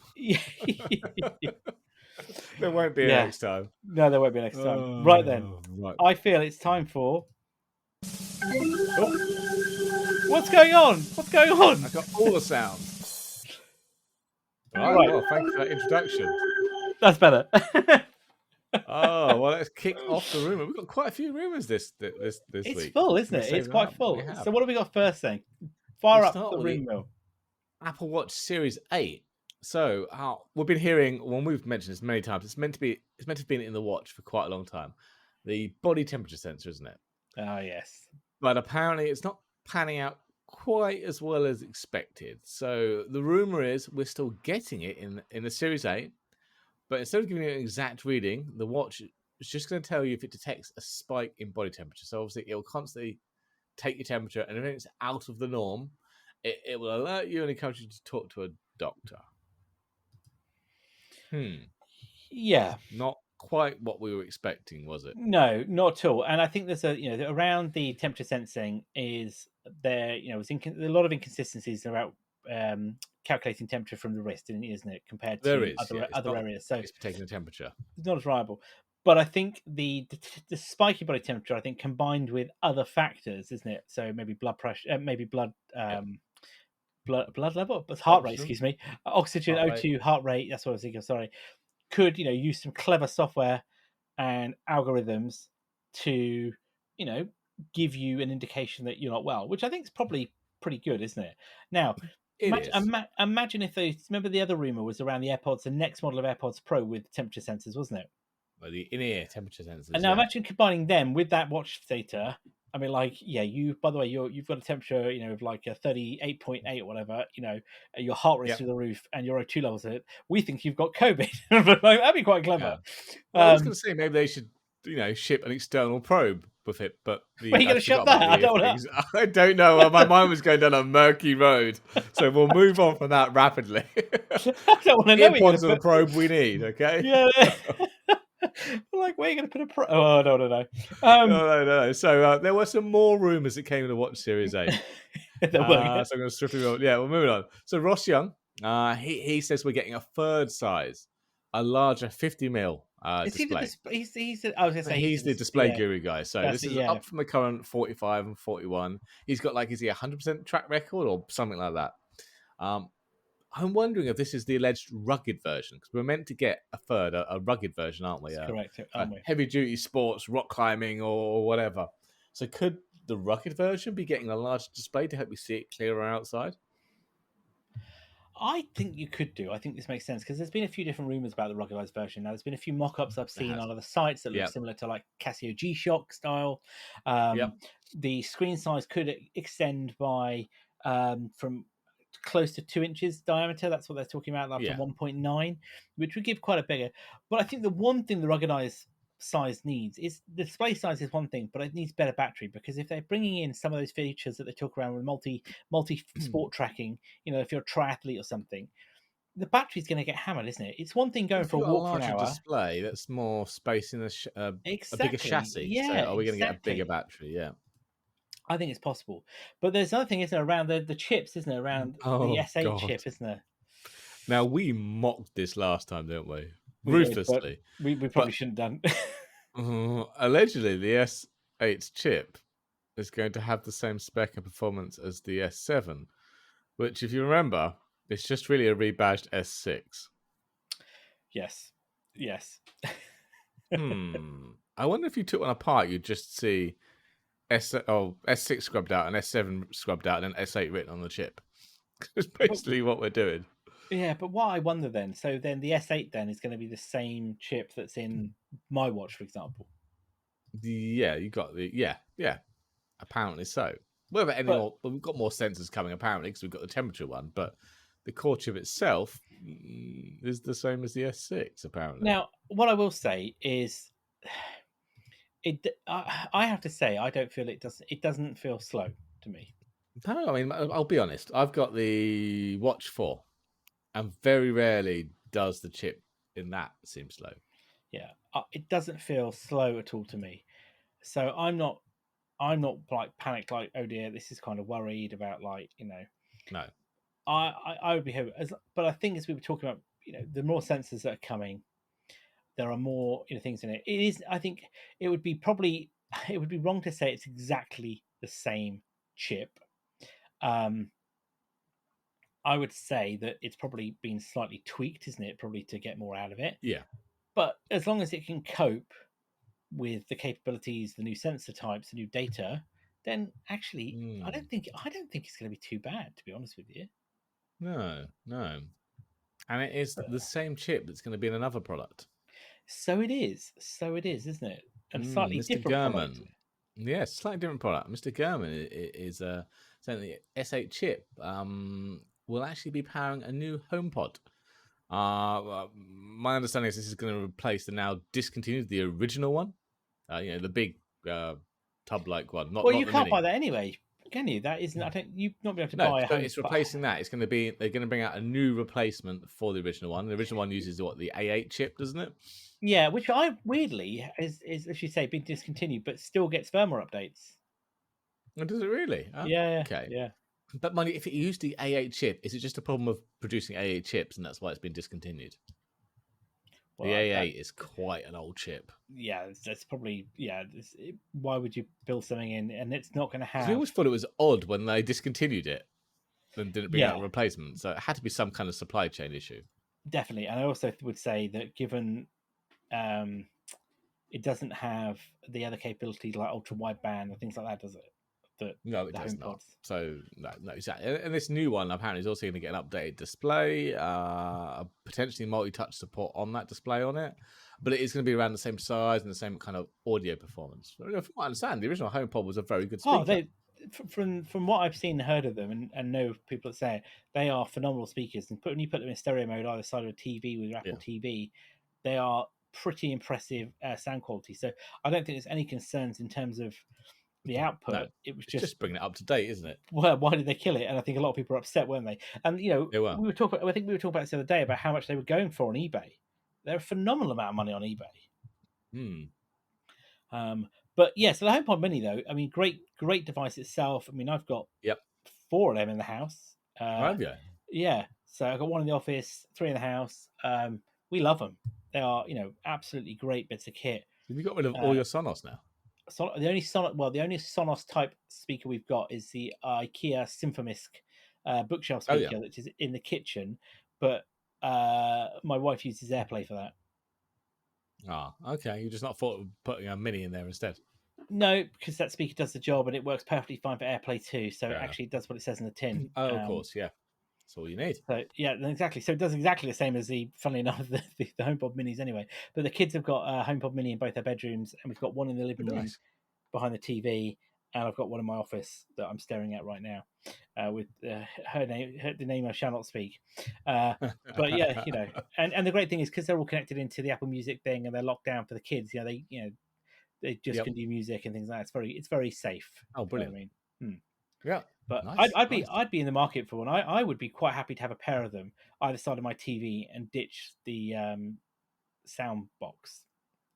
There won't be a next time. No, there won't be a next time. Right then, right. I feel it's time for. Oh. What's going on? I got all the sounds. Right. Well, thank you for that introduction. That's better. Oh, well, let's kick off the rumour. We've got quite a few rumours this week. It's full, isn't it? It's quite full. So what do we got first then? Fire up the rumour. Apple Watch Series 8. So we've been hearing, well, we've mentioned this many times, it's meant to be in the watch for quite a long time. The body temperature sensor, isn't it? Oh, yes. But apparently it's not panning out quite as well as expected. So the rumour is we're still getting it in the Series 8. But instead of giving you an exact reading, the watch is just going to tell you if it detects a spike in body temperature. So obviously, it will constantly take your temperature, and if it's out of the norm, it will alert you and encourage you to talk to a doctor. Yeah. Not quite what we were expecting, was it? No, not at all. And I think there's around the temperature sensing is there, there's a lot of inconsistencies about calculating temperature from the wrist, isn't it, compared to other areas? So it's taking the temperature. It's not as reliable. But I think the spiky body temperature, I think, combined with other factors, isn't it? So maybe blood pressure, maybe blood level, but heart rate, excuse me, oxygen, O2, heart rate. That's what I was thinking. Sorry, could use some clever software and algorithms to give you an indication that you're not well, which I think is probably pretty good, isn't it? Now, imagine if remember the other rumor was around the AirPods, the next model of AirPods Pro with temperature sensors, wasn't it? Well, the in-ear temperature sensors. And now imagine combining them with that watch data. I mean, by the way, you've got a temperature, of like a 38.8 or whatever, your heart rate's through the roof and your O2 levels at it. We think you've got COVID. That'd be quite clever. Yeah. Well, I was going to say, maybe they should, ship an external probe with it, but are you going to shut that? I don't know. My mind was going down a murky road, so we'll move on from that rapidly. I don't want to know. Earpods are the probe we need, okay? Yeah. Like, where are you going to put a probe? Oh, no. No. So there were some more rumours that came in the Watch Series 8. So I'm going to swiftly roll. Yeah, we're moving on. So Ross Young, he says we're getting a third size, a larger 50mm display. He's the display guru guy. So this is up from the current 45 and 41. He's got is he 100% track record or something like that? I'm wondering if this is the alleged rugged version, because we're meant to get a rugged version, aren't we? That's correct, aren't we? Heavy duty sports, rock climbing, or whatever. So could the rugged version be getting a larger display to help you see it clearer outside? I think you could do. I think this makes sense because there's been a few different rumors about the ruggedized version. Now, there's been a few mock-ups I've seen on other sites that look similar to like Casio G-Shock style. The screen size could extend by from close to 2 inches diameter. That's what they're talking about, like 1.9, which would give quite a bigger. But I think the one thing the ruggedized size needs is the display size is one thing, but it needs better battery, because if they're bringing in some of those features that they talk around with multi sport tracking, if you're a triathlete or something, the battery's going to get hammered, isn't it? It's one thing going for a walk for an hour. Display that's more space in a bigger chassis. Yeah, so are we going to get a bigger battery? Yeah. I think it's possible. But there's another thing, isn't there, around the chips, isn't there? Around the S8 chip, isn't there? Now, we mocked this last time, didn't we? Ruthlessly. We probably shouldn't have done. Allegedly, the S8 chip is going to have the same spec and performance as the S7, which, if you remember, it's just really a rebadged S6. Yes. I wonder if you took one apart, you'd just see S6 scrubbed out and S7 scrubbed out and then S8 written on the chip. It's basically what we're doing. Yeah, but what I wonder then, so then the S8 then is going to be the same chip that's in my watch, for example. Yeah, you got the yeah. Apparently so. Whether any But more, well, we've got more sensors coming apparently because we've got the temperature one, but the core chip itself is the same as the S6 apparently. now, what I will say is, I have to say, I don't feel it doesn't feel slow to me. No, I mean, I'll be honest. I've got the Watch 4, and very rarely does the chip in that seem slow. Yeah, it doesn't feel slow at all to me. So I'm not like panicked, like, oh dear, this is kind of worried about, like, No. I would be but I think, as we were talking about, the more sensors that are coming, there are more, things in it. It is, I think, it would be probably it would be wrong to say it's exactly the same chip. Um, I would say that it's probably been slightly tweaked, isn't it? Probably to get more out of it. Yeah. But as long as it can cope with the capabilities, the new sensor types, the new data, then actually, Mm. I don't think it's going to be too bad, to be honest with you. No, no. And it is But, the same chip that's going to be in another product. so it is, isn't it? And a slightly Mr. different product. Gurman. Yes, slightly different product. Mr. Gurman is saying the S8 chip will actually be powering a new HomePod. My understanding is this is going to replace the now discontinued, the original one. The big tub-like one, Well, not you the can't buy mini. that anyway, can you? That isn't. I don't. You've not been able to No, buy a so home. it's replacing that. It's going to be they're going to bring out a new replacement for the original one. The original one uses what, the A8 chip, doesn't it? Yeah, which I weirdly is, as you say, been discontinued, but still gets firmware updates. Oh, does it really? Yeah, Okay. yeah. But money, if it used the A8 chip, is it just a problem of producing A8 chips, and that's why it's been discontinued? The Well, that A8 is quite an old chip. yeah, that's probably yeah. Why would you build something in and it's not going to Because we have? always thought it was odd when they discontinued it and didn't bring out Yeah, a replacement. So it had to be some kind of supply chain issue. definitely. And I also would say that given um, it doesn't have the other capabilities like ultra wideband and things like that, does it? That No, it the does not. HomePods. So no, exactly. And this new one apparently is also going to get an updated display, potentially multi-touch support on that display on it, but it is going to be around the same size and the same kind of audio performance. From what I understand, the original HomePod was a very good Oh, speaker. from what I've seen and heard of them and know people that say it, they are phenomenal speakers. And when you put them in stereo mode either side of a TV with your Apple Yeah, TV, they are pretty impressive sound quality. So I don't think there's any concerns in terms of the no, output. It was it's just just, bringing it up to date, isn't it? well, why did they kill it? And I think a lot of people are upset, weren't they? And They were. we were talking. I think we were talking about this the other day about how much they were going for on eBay. They're a phenomenal amount of money on eBay. Hmm. But yeah, so the HomePod Mini, though, I mean, great device itself. I mean, I've got Yep. 4 of them in the house. Have you? Yeah, so I've got 1 in the office, 3 in the house. We love them. They are, absolutely great bits of kit. Have you got rid of all Uh, your Sonos now? the only Sonos type speaker we've got is the IKEA Symphonisk bookshelf Oh yeah. speaker, which is in the kitchen. But my wife uses AirPlay for that. Ah, okay. You just not thought of putting a mini in there instead. No, because that speaker does the job and it works perfectly fine for AirPlay too. So it Fair enough. actually does what it says in the tin. Oh, of course, yeah. That's all you need. So yeah, exactly. So it does exactly the same as funnily enough, the HomePod Minis anyway. But the kids have got a HomePod Mini in both their bedrooms, and we've got one in the living room Nice. behind the TV, and I've got one in my office that I'm staring at right now, with her name, the name I shall not speak. But yeah, and the great thing is because they're all connected into the Apple Music thing, and they're locked down for the kids. They just Yep. can do music and things like that. It's very safe. Oh, You know what I brilliant. mean? Hmm. Yeah. But Nice. Nice. I'd be in the market for one. I would be quite happy to have a pair of them either side of my TV and ditch the sound box.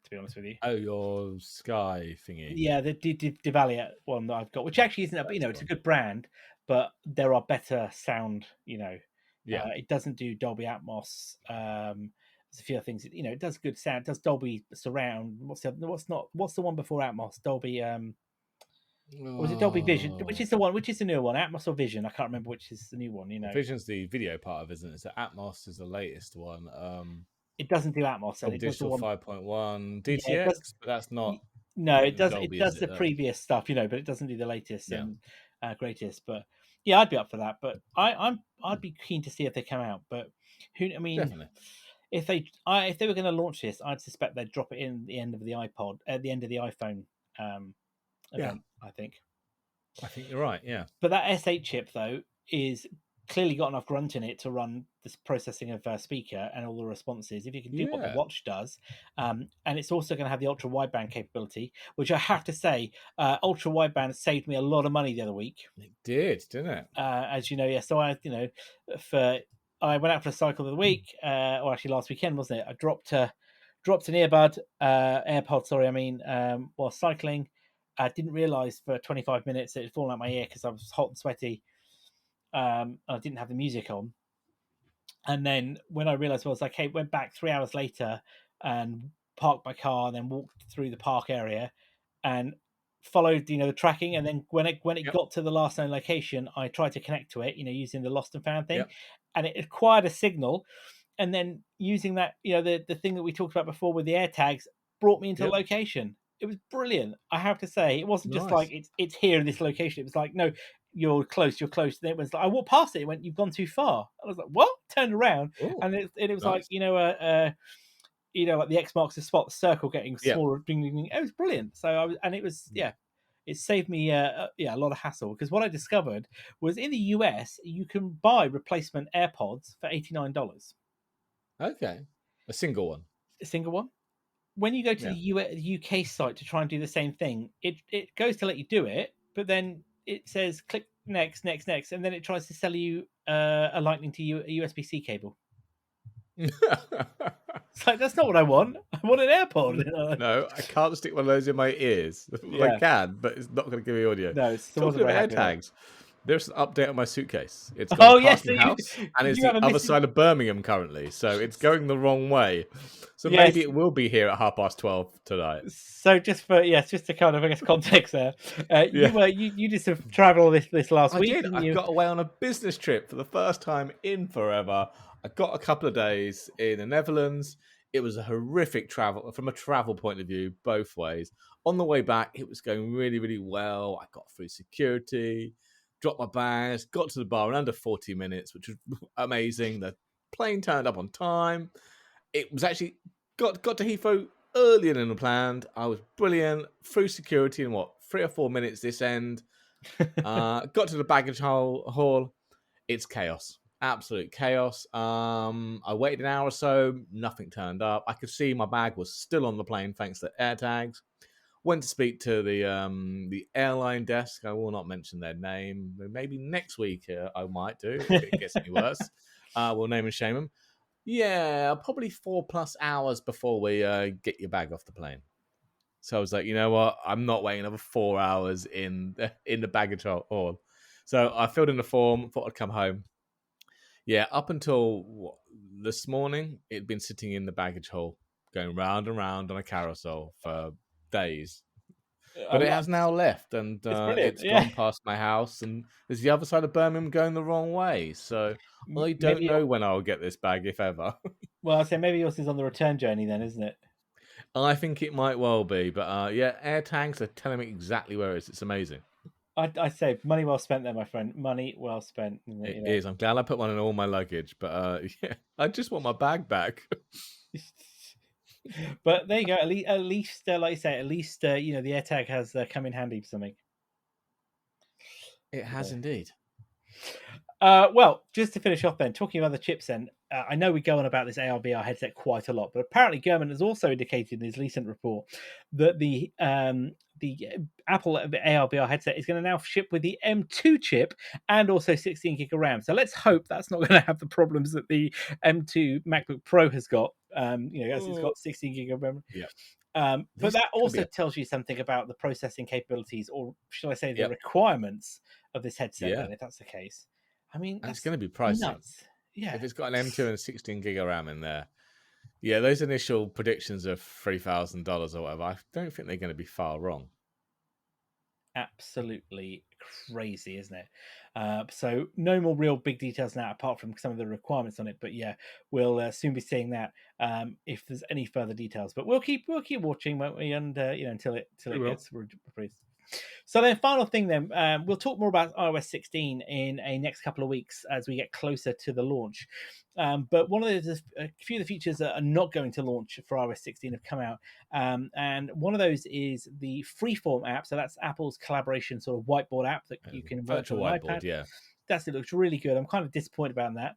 To be honest with you, Oh, your Sky thingy. yeah, the Devalia one that I've got, which actually isn't it's a good brand, but there are better sound. Yeah. It doesn't do Dolby Atmos. There's a few other things. It does good sound. It does Dolby Surround. What's the one before Atmos? Dolby. Or was it Dolby Vision? Which is the one? Which is the newer one? Atmos or Vision? I can't remember which is the new one. Vision's the video part of, isn't it? So Atmos is the latest one. It doesn't do Atmos, and Dolby it does the Digital one. 5.1 Yeah, it does. DTX, but that's not No, it does. It Dolby, is does it? the previous stuff, but it doesn't do the latest Yeah. and greatest. But Yeah, I'd be up for that, but I'd be keen to see if they come out. But who? I mean, Definitely. if they were going to launch this, I'd suspect they'd drop it in the end of the iPod, at the end of the iPhone Yeah, event. I think. I think you're right. Yeah. But that S8 chip though is clearly got enough grunt in it to run this processing of speaker and all the responses. If you can do what the Yeah. watch does, and it's also going to have the ultra wideband capability, which I have to say, ultra wideband saved me a lot of money the other week. It did, didn't it? As you know, yeah. So for I went out for a cycle of the week, or actually last weekend, wasn't it? I dropped an earbud, AirPod, sorry, I mean, while cycling. I didn't realize for 25 minutes it had fallen out my ear because I was hot and sweaty. I didn't have the music on. And then when I realized, well, I was like, hey, went back 3 hours later and parked my car and then walked through the park area and followed, the tracking. And then when it Yep. got to the last known location, I tried to connect to it, using the lost and found thing, Yep. and it acquired a signal. And then using that, the thing that we talked about before with the air tags brought me into the Yep. location. It was brilliant. I have to say, it wasn't just like Nice. it's here in this location. It was like, no, you're close. And it was like, I walked past it. It went, you've gone too far. I was like, what? Turned around, Oh, and it was like, nice. like the X marks the spot, the circle getting Yeah. smaller. Ding, ding, ding. It was brilliant. So it was, yeah, it saved me, a lot of hassle, because what I discovered was in the US you can buy replacement AirPods for $89, Okay. A single one. a single one. When you go to Yeah. the UK site to try and do the same thing, it goes to let you do it, but then it says click next, next, next, and then it tries to sell you a Lightning to USB-C cable. It's like, that's not what I want. I want an AirPod. No, I can't stick one of those in my ears. Well, I Yeah, can, but it's not going to give me audio. no, so I Talking wasn't of very air happy with it. tags, there's an update on my suitcase. It's gone Oh yes, past so my house and it's you have the a other missing. side of Birmingham currently, so it's going the wrong way. So Yes. maybe it will be here at 12:30 tonight. So just to kind of, I guess, context there, Yeah, you did some travel this last I week, did. didn't I you? got away on a business trip for the first time in forever. I got a couple of days in the Netherlands. It was a horrific travel from a travel point of view, both ways. On the way back, it was going really, really well. I got through security, dropped my bags, got to the bar in under 40 minutes, which was amazing. The plane turned up on time. It was actually got to Heathrow earlier than planned. I was brilliant. Through security in 3 or 4 minutes this end. Got to the baggage hall. It's chaos. Absolute chaos. I waited an hour or so. Nothing turned up. I could see my bag was still on the plane thanks to AirTags. Went to speak to the airline desk. I will not mention their name. Maybe next week I might do if it gets any worse. We'll name and shame them. Yeah, probably 4+ hours before we get your bag off the plane. So I was like, you know what? I'm not waiting another 4 hours in the baggage hall. So I filled in the form, thought I'd come home. Yeah, up until this morning, it'd been sitting in the baggage hall, going round and round on a carousel for days. But it has now left, and It's brilliant. it's Yeah, gone past my house, and there's the other side of Birmingham going the wrong way. So I don't maybe. know when I'll get this bag, if ever. Well, I'd say maybe yours is on the return journey then, isn't it? I think it might well be, but yeah, AirTags are telling me exactly where it is. It's amazing. I say money well spent there, my friend. Money well spent. It is. I'm glad I put one in all my luggage, but yeah, I just want my bag back. But there you go. At least, like you say, at least the AirTag has come in handy for something. It has indeed. Well, just to finish off then, talking about the chips then, I know we go on about this AR/VR headset quite a lot, but apparently Gurman has also indicated in his recent report that the Apple AR/VR headset is going to now ship with the M2 chip and also 16 gig of RAM. So let's hope that's not going to have the problems that the M2 MacBook Pro has got. As it's got 16 gig of RAM. Yeah. But that also tells you something about the processing capabilities, or shall I say, the requirements of this headset. Yeah. Then, if that's the case, I mean, And it's going to be pricey. nuts. Yeah. If it's got an M2 and 16 gig of RAM in there, yeah, those initial predictions of $3,000 or whatever, I don't think they're going to be far wrong. Absolutely crazy, isn't it? So no more real big details now, apart from some of the requirements on it. But yeah, we'll soon be seeing that if there's any further details. But we'll keep watching, won't we? And until it gets released. So then, final thing, then we'll talk more about iOS 16 in a next couple of weeks as we get closer to the launch. But one of a few of the features that are not going to launch for iOS 16 have come out, and one of those is the Freeform app. So that's Apple's collaboration sort of whiteboard app that you can work Virtual on an whiteboard, iPad. yeah. It looks really good. I'm kind of disappointed about that,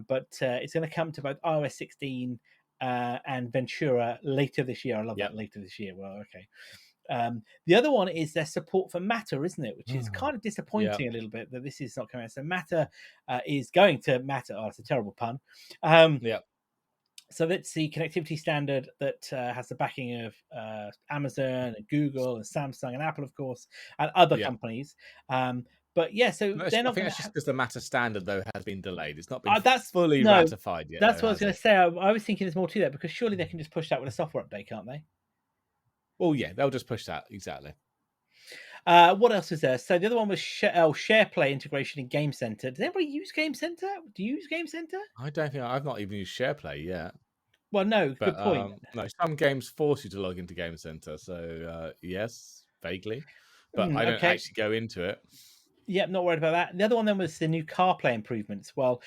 but it's going to come to both iOS 16 and Ventura later this year. I love Yep. that, later this year. Well, okay. The other one is their support for Matter, isn't it? Which is kind of disappointing a little bit that this is not coming out. So Matter is going to Matter. Oh, it's a terrible pun. Yeah. So that's the connectivity standard that has the backing of Amazon and Google and Samsung and Apple, of course, and other companies. But yeah, so I they're not think going that's to just have. because the Matter standard, though, has been delayed. It's not been That's fully no. ratified yet, That's though, what I was has going it? to say. I was thinking there's more to that because surely they can just push that with a software update, can't they? Well, yeah, they'll just push that. Exactly. What else is there? So the other one was SharePlay integration in Game Center. Does anybody use Game Center? Do you use Game Center? I don't think I've not even used SharePlay yet. Well, no. But Good point. no, some games force you to log into Game Center. So yes, vaguely. But I don't Okay. actually go into it. Yep, not worried about that. The other one then was the new CarPlay improvements. Well,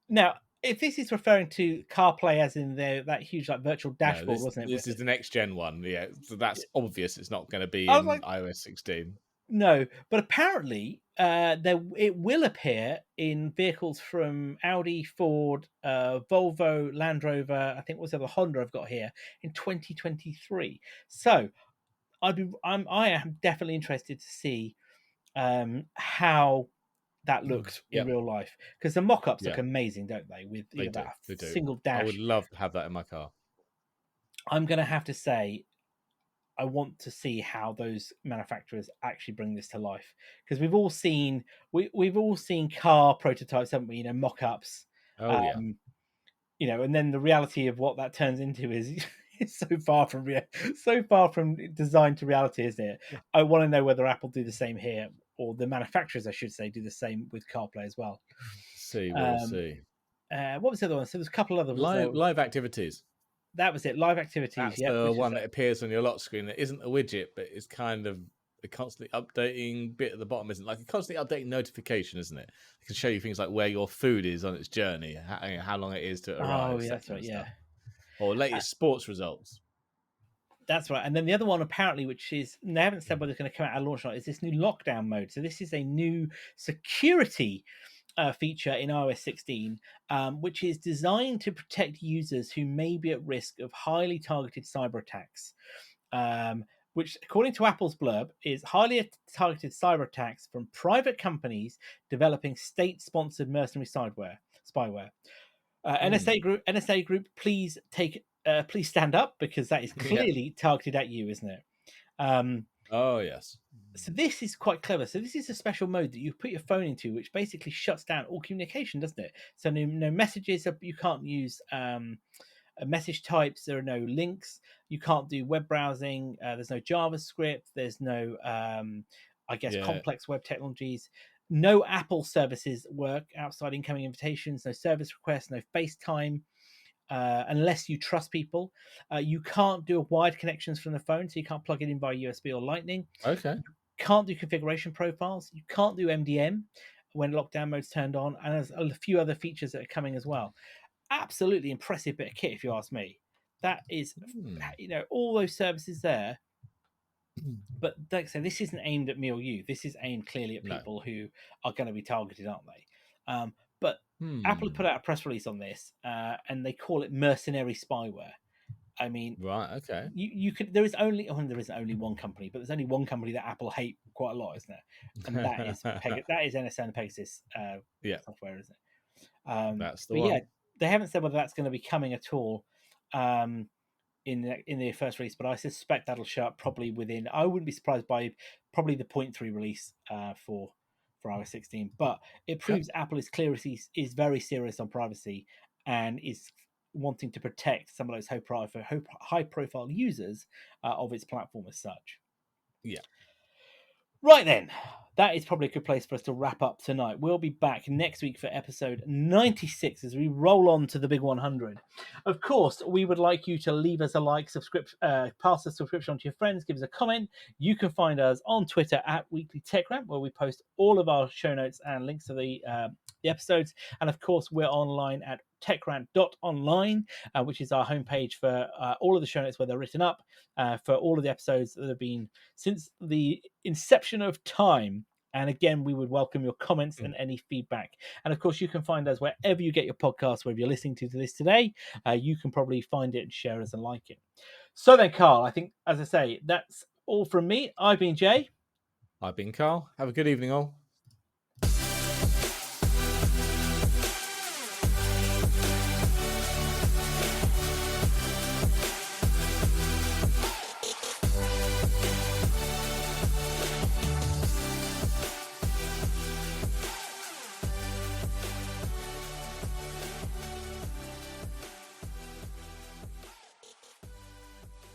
now if this is referring to CarPlay as in that huge like virtual No, dashboard, wasn't this is it? the next gen one. Yeah, so that's obvious. It's not going to be I was in like, iOS 16. no, but apparently it will appear in vehicles from Audi, Ford, Volvo, Land Rover. I think what's the other Honda I've got here in 2023. So I am definitely interested to see how that looks in Yep. real life because the mock-ups Yeah, look amazing, don't they? With they do. that They do. single I would dash. love to have that in my car. I'm going to have to say I want to see how those manufacturers actually bring this to life because we've all seen car prototypes, haven't we? Mock-ups. Oh yeah. And then the reality of what that turns into is it's so far from design to reality, isn't it? I want to know whether Apple do the same here, or the manufacturers, I should say, do the same with CarPlay as well. We'll Um, see. what was the other one? So there's a couple other Live activities. That was it. Live activities. That's Yep. the Which is one that appears on your lock screen. That isn't a widget, but it's kind of a constantly updating bit at the bottom, isn't it? Like a constantly updating notification, isn't it? It can show you things like where your food is on its journey, how long it is to arrive, yeah, that that's kind right. of Yeah, stuff, or latest sports results. that's right. And then the other one, apparently, which is they haven't said whether it's going to come out at launch or not, is this new lockdown mode. So this is a new security feature in iOS 16, which is designed to protect users who may be at risk of highly targeted cyber attacks. Which, according to Apple's blurb, is highly targeted cyber attacks from private companies developing state-sponsored mercenary spyware. NSA Group, please stand up because that is Yeah. clearly targeted at you, isn't it? Oh yes. So this is quite clever. So this is a special mode that you put your phone into, which basically shuts down all communication, doesn't it? So no messages. You can't use message types. There are no links. You can't do web browsing. There's no JavaScript. There's no, complex web technologies. No Apple services work outside incoming invitations. No service requests. No FaceTime. Unless you trust people, you can't do wired connections from the phone, so you can't plug it in via USB or Lightning. Okay. Can't do configuration profiles. You can't do MDM when lockdown mode's turned on, and there's a few other features that are coming as well. Absolutely impressive bit of kit, if you ask me. That is, all those services there. But like I say, this isn't aimed at me or you. This is aimed clearly at people who are going to be targeted, aren't they? But Apple put out a press release on this, and they call it mercenary spyware. I mean, right, okay. You could. There is only. There isn't only one company, but there's only one company that Apple hate quite a lot, isn't there? And that is that is NSO and Pegasus software, isn't it? That's the but one. yeah, they haven't said whether that's going to be coming at all in the first release, but I suspect that'll show up probably within. I wouldn't be surprised by probably the 0.3 release for iOS 16. But it proves Apple is is very serious on privacy and is wanting to protect some of those high profile users of its platform as such. Yeah. Right then, that is probably a good place for us to wrap up tonight. We'll be back next week for episode 96 as we roll on to the big 100. Of course, we would like you to leave us a like, pass the subscription on to your friends, give us a comment. You can find us on Twitter at Weekly Tech Rant, where we post all of our show notes and links to the episodes. And of course, we're online at techrant.online, which is our homepage for all of the show notes where they're written up for all of the episodes that have been since the inception of time. And again, we would welcome your comments and any feedback. And of course, you can find us wherever you get your podcasts, wherever you're listening to this today. You can probably find it and share us and like it. So then, Carl, I think, as I say, that's all from me. I've been Jay. I've been Carl. Have a good evening, all.